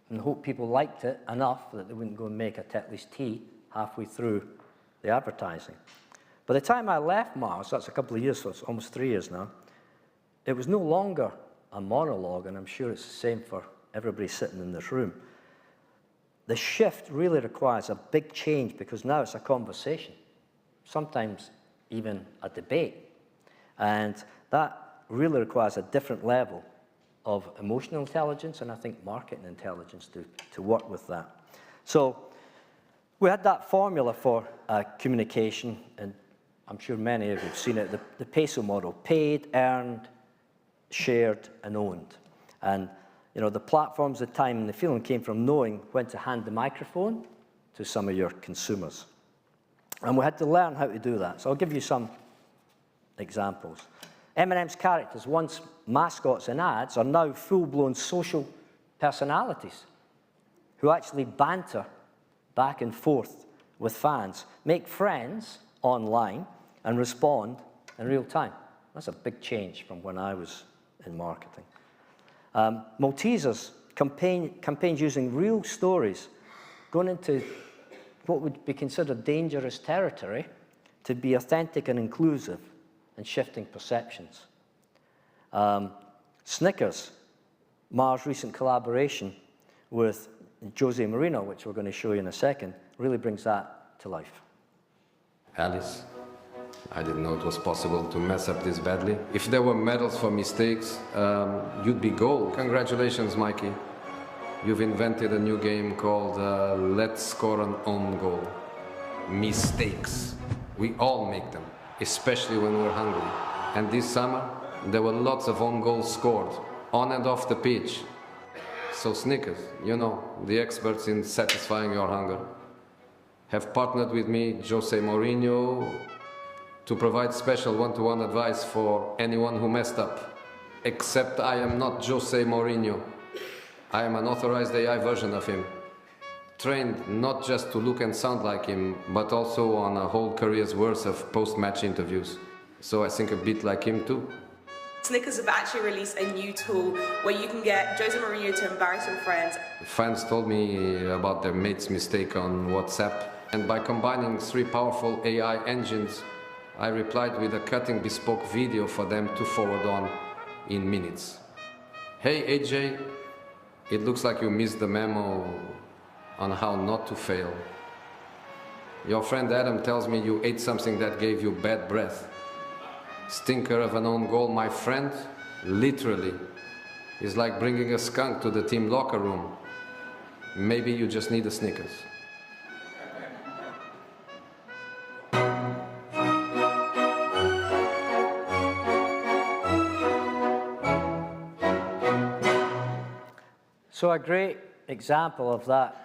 S8: and hope people liked it enough that they wouldn't go and make a Tetley's tea halfway through the advertising. By the time I left Mars, that's a couple of years, so it's almost 3 years now, it was no longer a monologue, and I'm sure it's the same for everybody sitting in this room. The shift really requires a big change because now it's a conversation, sometimes even a debate. And that really requires a different level of emotional intelligence and I think marketing intelligence to work with that. So we had that formula for communication, and I'm sure many of you have seen it, the PESO model: paid, earned, shared, and owned. And the platforms, the time, and the feeling came from knowing when to hand the microphone to some of your consumers. And we had to learn how to do that. So I'll give you some examples. M&M's characters, once mascots in ads, are now full-blown social personalities who actually banter back and forth with fans, make friends online, and respond in real time. That's a big change from when I was in marketing. Maltesers campaigns using real stories, going into what would be considered dangerous territory to be authentic and inclusive and shifting perceptions. Snickers, Mars' recent collaboration with Jose Marino, which we're going to show you in a second, really brings that to life.
S9: Alice, I didn't know it was possible to mess up this badly. If there were medals for mistakes, you'd be gold. Congratulations, Mikey. You've invented a new game called Let's Score an Own Goal. Mistakes. We all make them, especially when we're hungry. And this summer, there were lots of own goals scored, on and off the pitch. So Snickers, you know, the experts in satisfying your hunger, have partnered with me, Jose Mourinho, to provide special one-to-one advice for anyone who messed up. Except I am not Jose Mourinho. I am an authorized AI version of him, trained not just to look and sound like him, but also on a whole career's worth of post-match interviews. So I think a bit like him too.
S19: Snickers have actually released a new tool where you can get Jose Mourinho to embarrass your friends.
S9: Fans told me about their mate's mistake on WhatsApp, and by combining 3 powerful AI engines, I replied with a cutting bespoke video for them to forward on in minutes. Hey AJ, it looks like you missed the memo on how not to fail. Your friend Adam tells me you ate something that gave you bad breath. Stinker of an own goal, my friend, literally, is like bringing a skunk to the team locker room. Maybe you just need a Snickers.
S8: So a great example of that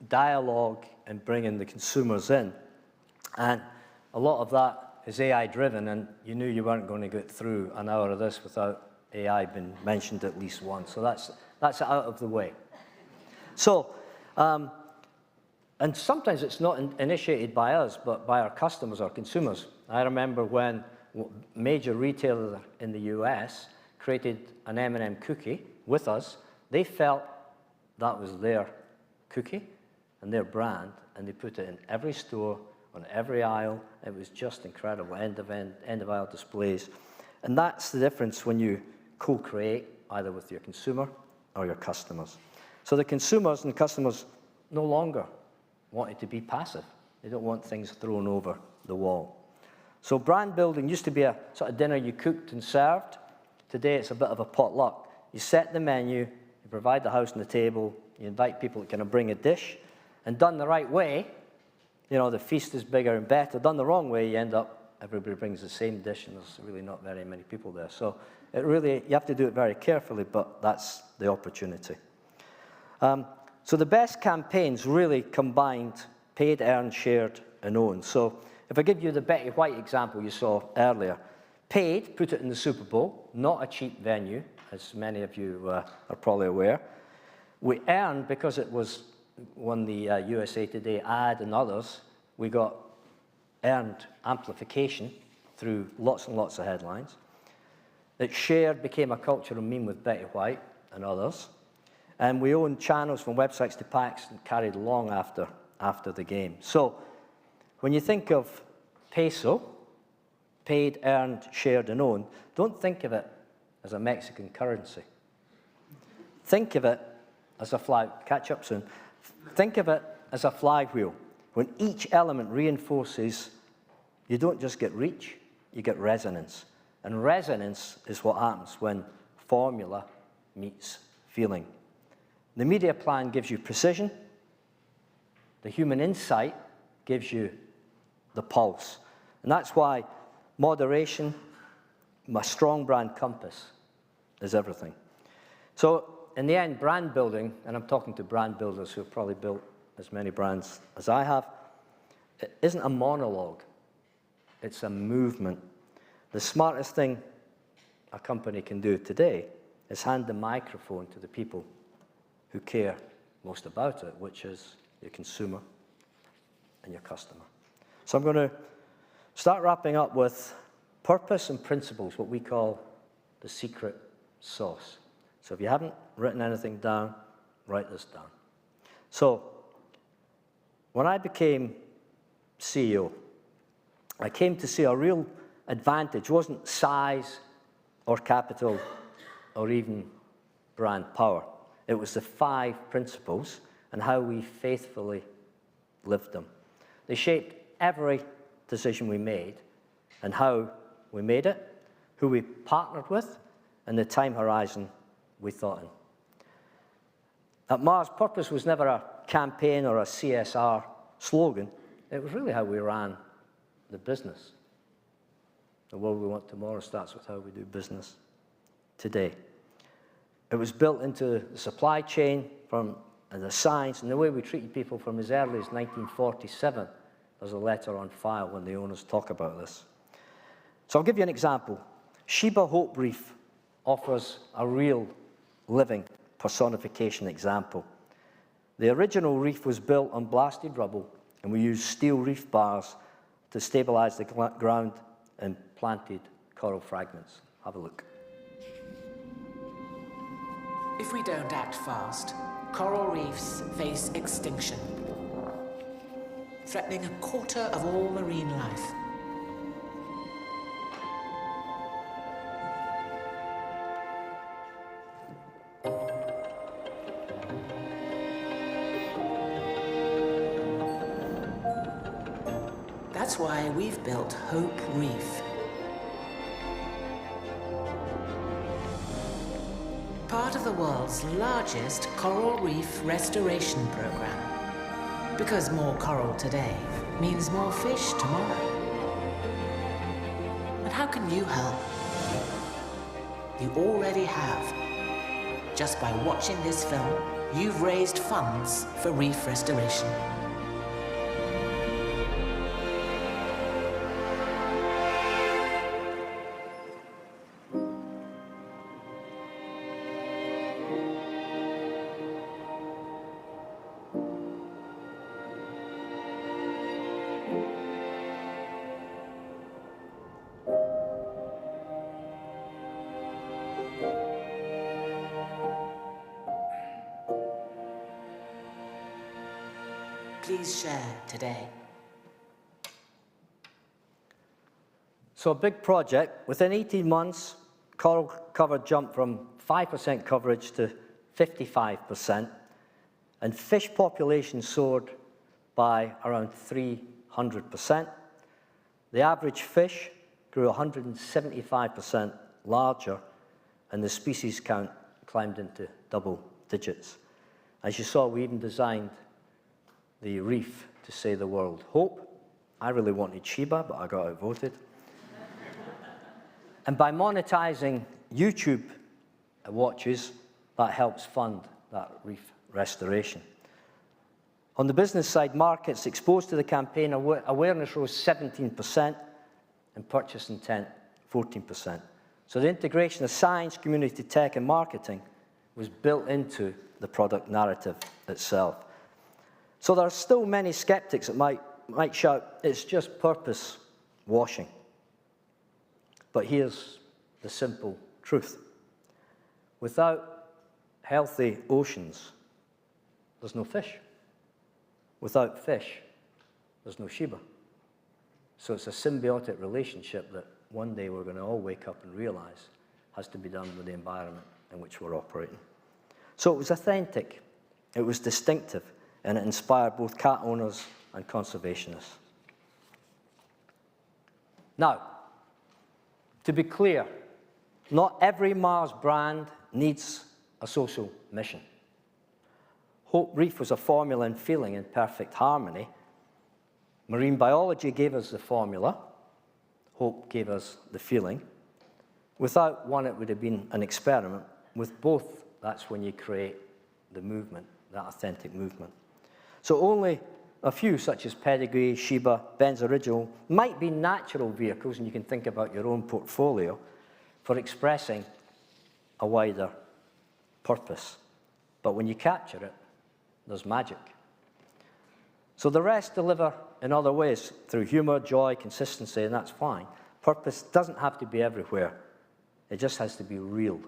S8: dialogue and bringing the consumers in. And a lot of that is AI driven, and you knew you weren't going to get through an hour of this without AI being mentioned at least once. So that's out of the way. So, and sometimes it's not initiated by us, but by our customers or consumers. I remember when a major retailer in the US created an M&M cookie with us, they felt that was their cookie and their brand, and they put it in every store, on every aisle. It was just incredible, end of aisle displays. And that's the difference when you co-create, either with your consumer or your customers. So the consumers and customers no longer want it to be passive. They don't want things thrown over the wall. So brand building used to be a sort of dinner you cooked and served. Today it's a bit of a potluck. You set the menu, you provide the house and the table, you invite people to kind of bring a dish, and done the right way, you know, the feast is bigger and better. Done the wrong way, you end up, everybody brings the same dish, and there's really not very many people there. So it really, you have to do it very carefully, but that's the opportunity. So the best campaigns really combined paid, earned, shared, and owned. So if I give you the Betty White example you saw earlier, paid, put it in the Super Bowl, not a cheap venue, as many of you are probably aware. We earned, because it was won the USA Today ad and others, we got earned amplification through lots and lots of headlines. It shared, became a cultural meme with Betty White and others. And we owned channels from websites to packs and carried along after the game. So when you think of peso, paid, earned, shared, and owned, don't think of it as a Mexican currency. Think of it as a flag. Catch up soon. Think of it as a flywheel. When each element reinforces, you don't just get reach, you get resonance. And resonance is what happens when formula meets feeling. The media plan gives you precision. The human insight gives you the pulse. And that's why moderation, my strong brand compass, is everything. So in the end, brand building, and I'm talking to brand builders who have probably built as many brands as I have, it isn't a monologue. It's a movement. The smartest thing a company can do today is hand the microphone to the people who care most about it, which is your consumer and your customer. So I'm going to start wrapping up with purpose and principles, what we call the secret sauce. So if you haven't written anything down, write this down. So when I became CEO, I came to see a real advantage wasn't size or capital or even brand power. It was the 5 principles and how we faithfully lived them. They shaped every decision we made and how we made it, who we partnered with, and the time horizon we thought in. At Mars, purpose was never a campaign or a CSR slogan. It was really how we ran the business. The world we want tomorrow starts with how we do business today. It was built into the supply chain from the science and the way we treated people from as early as 1947. There's a letter on file when the owners talk about this. So I'll give you an example. Sheba Hope Reef offers a real living personification example. The original reef was built on blasted rubble, and we used steel reef bars to stabilize the ground and planted coral fragments. Have a look.
S20: If we don't act fast, coral reefs face extinction, threatening a quarter of all marine life. That's why we've built Hope Reef. Part of the world's largest coral reef restoration program. Because more coral today means more fish tomorrow. And how can you help? You already have. Just by watching this film, you've raised funds for reef restoration. Please share today.
S8: So a big project. Within 18 months, coral cover jumped from 5% coverage to 55%, and fish population soared by around 300%. The average fish grew 175% larger, and the species count climbed into double digits. As you saw, we even designed the reef to say the word hope. I really wanted Sheba, but I got outvoted. And by monetizing YouTube watches, that helps fund that reef restoration. On the business side, markets exposed to the campaign, awareness rose 17%, and purchase intent 14%. So the integration of science, community, tech, and marketing was built into the product narrative itself. So there are still many skeptics that might shout, it's just purpose washing. But here's the simple truth. Without healthy oceans, there's no fish. Without fish, there's no Sheba. So it's a symbiotic relationship that one day we're going to all wake up and realize has to be done with the environment in which we're operating. So it was authentic, it was distinctive, and it inspired both cat owners and conservationists. Now, to be clear, not every Mars brand needs a social mission. Hope Reef was a formula and feeling in perfect harmony. Marine biology gave us the formula. Hope gave us the feeling. Without one, it would have been an experiment. With both, that's when you create the movement, that authentic movement. So only a few, such as Pedigree, Sheba, Ben's Original, might be natural vehicles, and you can think about your own portfolio, for expressing a wider purpose. But when you capture it, there's magic. So the rest deliver in other ways, through humor, joy, consistency, and that's fine. Purpose doesn't have to be everywhere. It just has to be real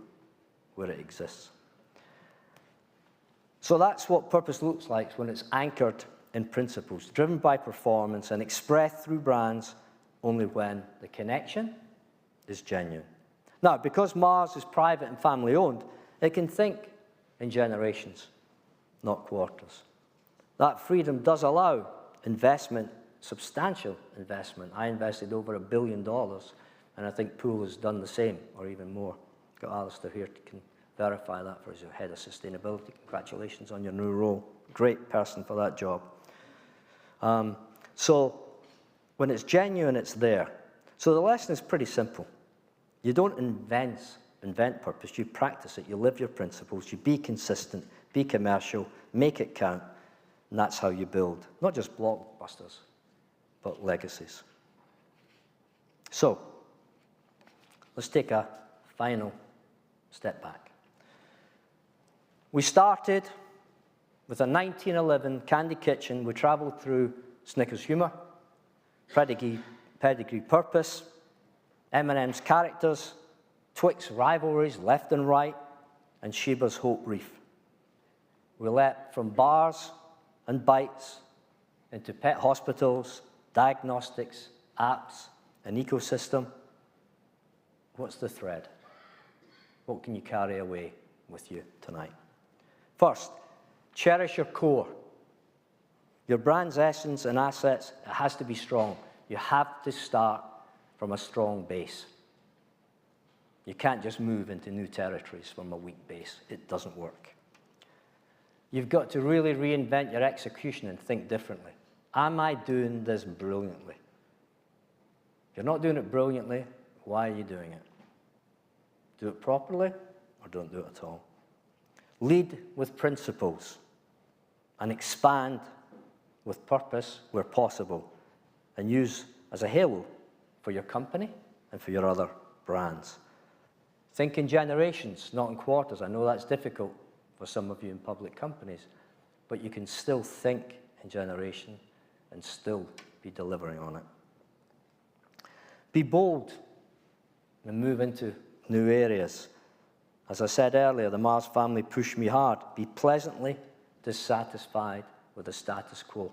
S8: where it exists. So that's what purpose looks like when it's anchored in principles, driven by performance, and expressed through brands only when the connection is genuine. Now, because Mars is private and family-owned, it can think in generations, not quarters. That freedom does allow investment substantial investment. I invested over $1 billion, and I think Poole has done the same, or even more. Got Alistair here to verify that for his head of sustainability. Congratulations on your new role. Great person for that job. So when it's genuine, it's there. So the lesson is pretty simple. You don't invent purpose, you practice it, you live your principles, you be consistent, be commercial, make it count, and that's how you build, not just blockbusters, but legacies. So, let's take a final step back. We started with a 1911 Candy Kitchen. We traveled through Snickers humour, pedigree purpose, M&M's characters, Twix rivalries left and right, and Sheba's Hope Reef. We leapt from bars and bites into pet hospitals, diagnostics, apps, an ecosystem. What's the thread? What can you carry away with you tonight? First, cherish your core. Your brand's essence and assets, it has to be strong. You have to start from a strong base. You can't just move into new territories from a weak base. It doesn't work. You've got to really reinvent your execution and think differently. Am I doing this brilliantly? If you're not doing it brilliantly, why are you doing it? Do it properly or don't do it at all. Lead with principles and expand with purpose where possible, and use as a halo for your company and for your other brands. Think in generations, not in quarters. I know that's difficult for some of you in public companies, but you can still think in generation and still be delivering on it. Be bold and move into new areas. As I said earlier, the Mars family pushed me hard. Be pleasantly dissatisfied with the status quo.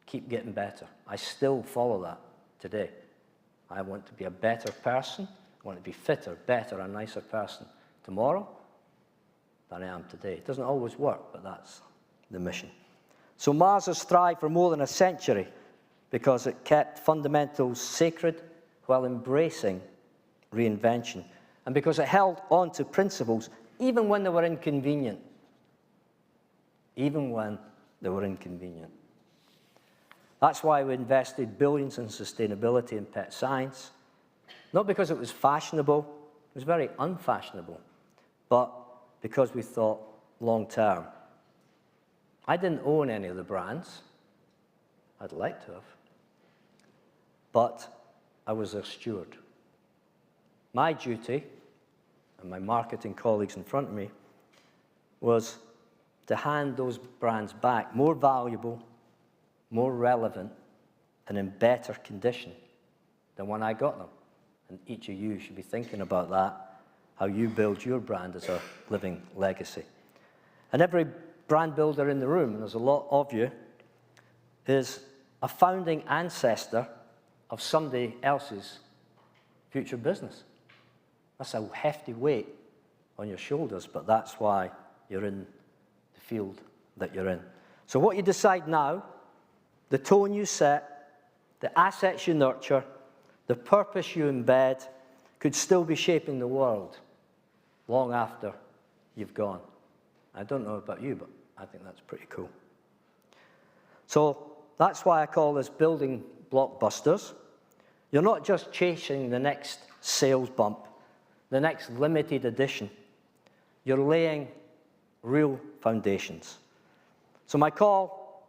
S8: Keep getting better. I still follow that today. I want to be a better person. I want to be fitter, better, a nicer person tomorrow than I am today. It doesn't always work, but that's the mission. So Mars has thrived for more than a century because it kept fundamentals sacred while embracing reinvention, and because it held on to principles even when they were inconvenient. Even when they were inconvenient. That's why we invested billions in sustainability and pet science. Not because it was fashionable, it was very unfashionable, but because we thought long term. I didn't own any of the brands. I'd like to have. But I was their steward. My duty, and my marketing colleagues in front of me, was to hand those brands back more valuable, more relevant, and in better condition than when I got them. And each of you should be thinking about that, how you build your brand as a living legacy. And every brand builder in the room, and there's a lot of you, is a founding ancestor of somebody else's future business. That's a hefty weight on your shoulders, but that's why you're in the field that you're in. So what you decide now, the tone you set, the assets you nurture, the purpose you embed, could still be shaping the world long after you've gone. I don't know about you, but I think that's pretty cool. So that's why I call this building blockbusters. You're not just chasing the next sales bump, the next limited edition. You're laying real foundations. So my call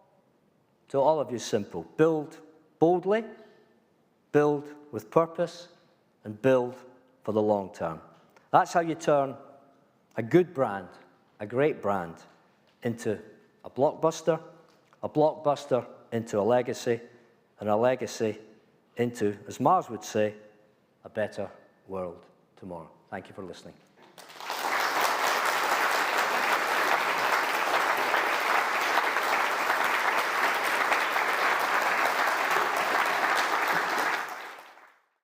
S8: to all of you is simple. Build boldly, build with purpose, and build for the long term. That's how you turn a good brand, a great brand, into a blockbuster into a legacy, and a legacy into, as Mars would say, a better world tomorrow. Thank you for listening.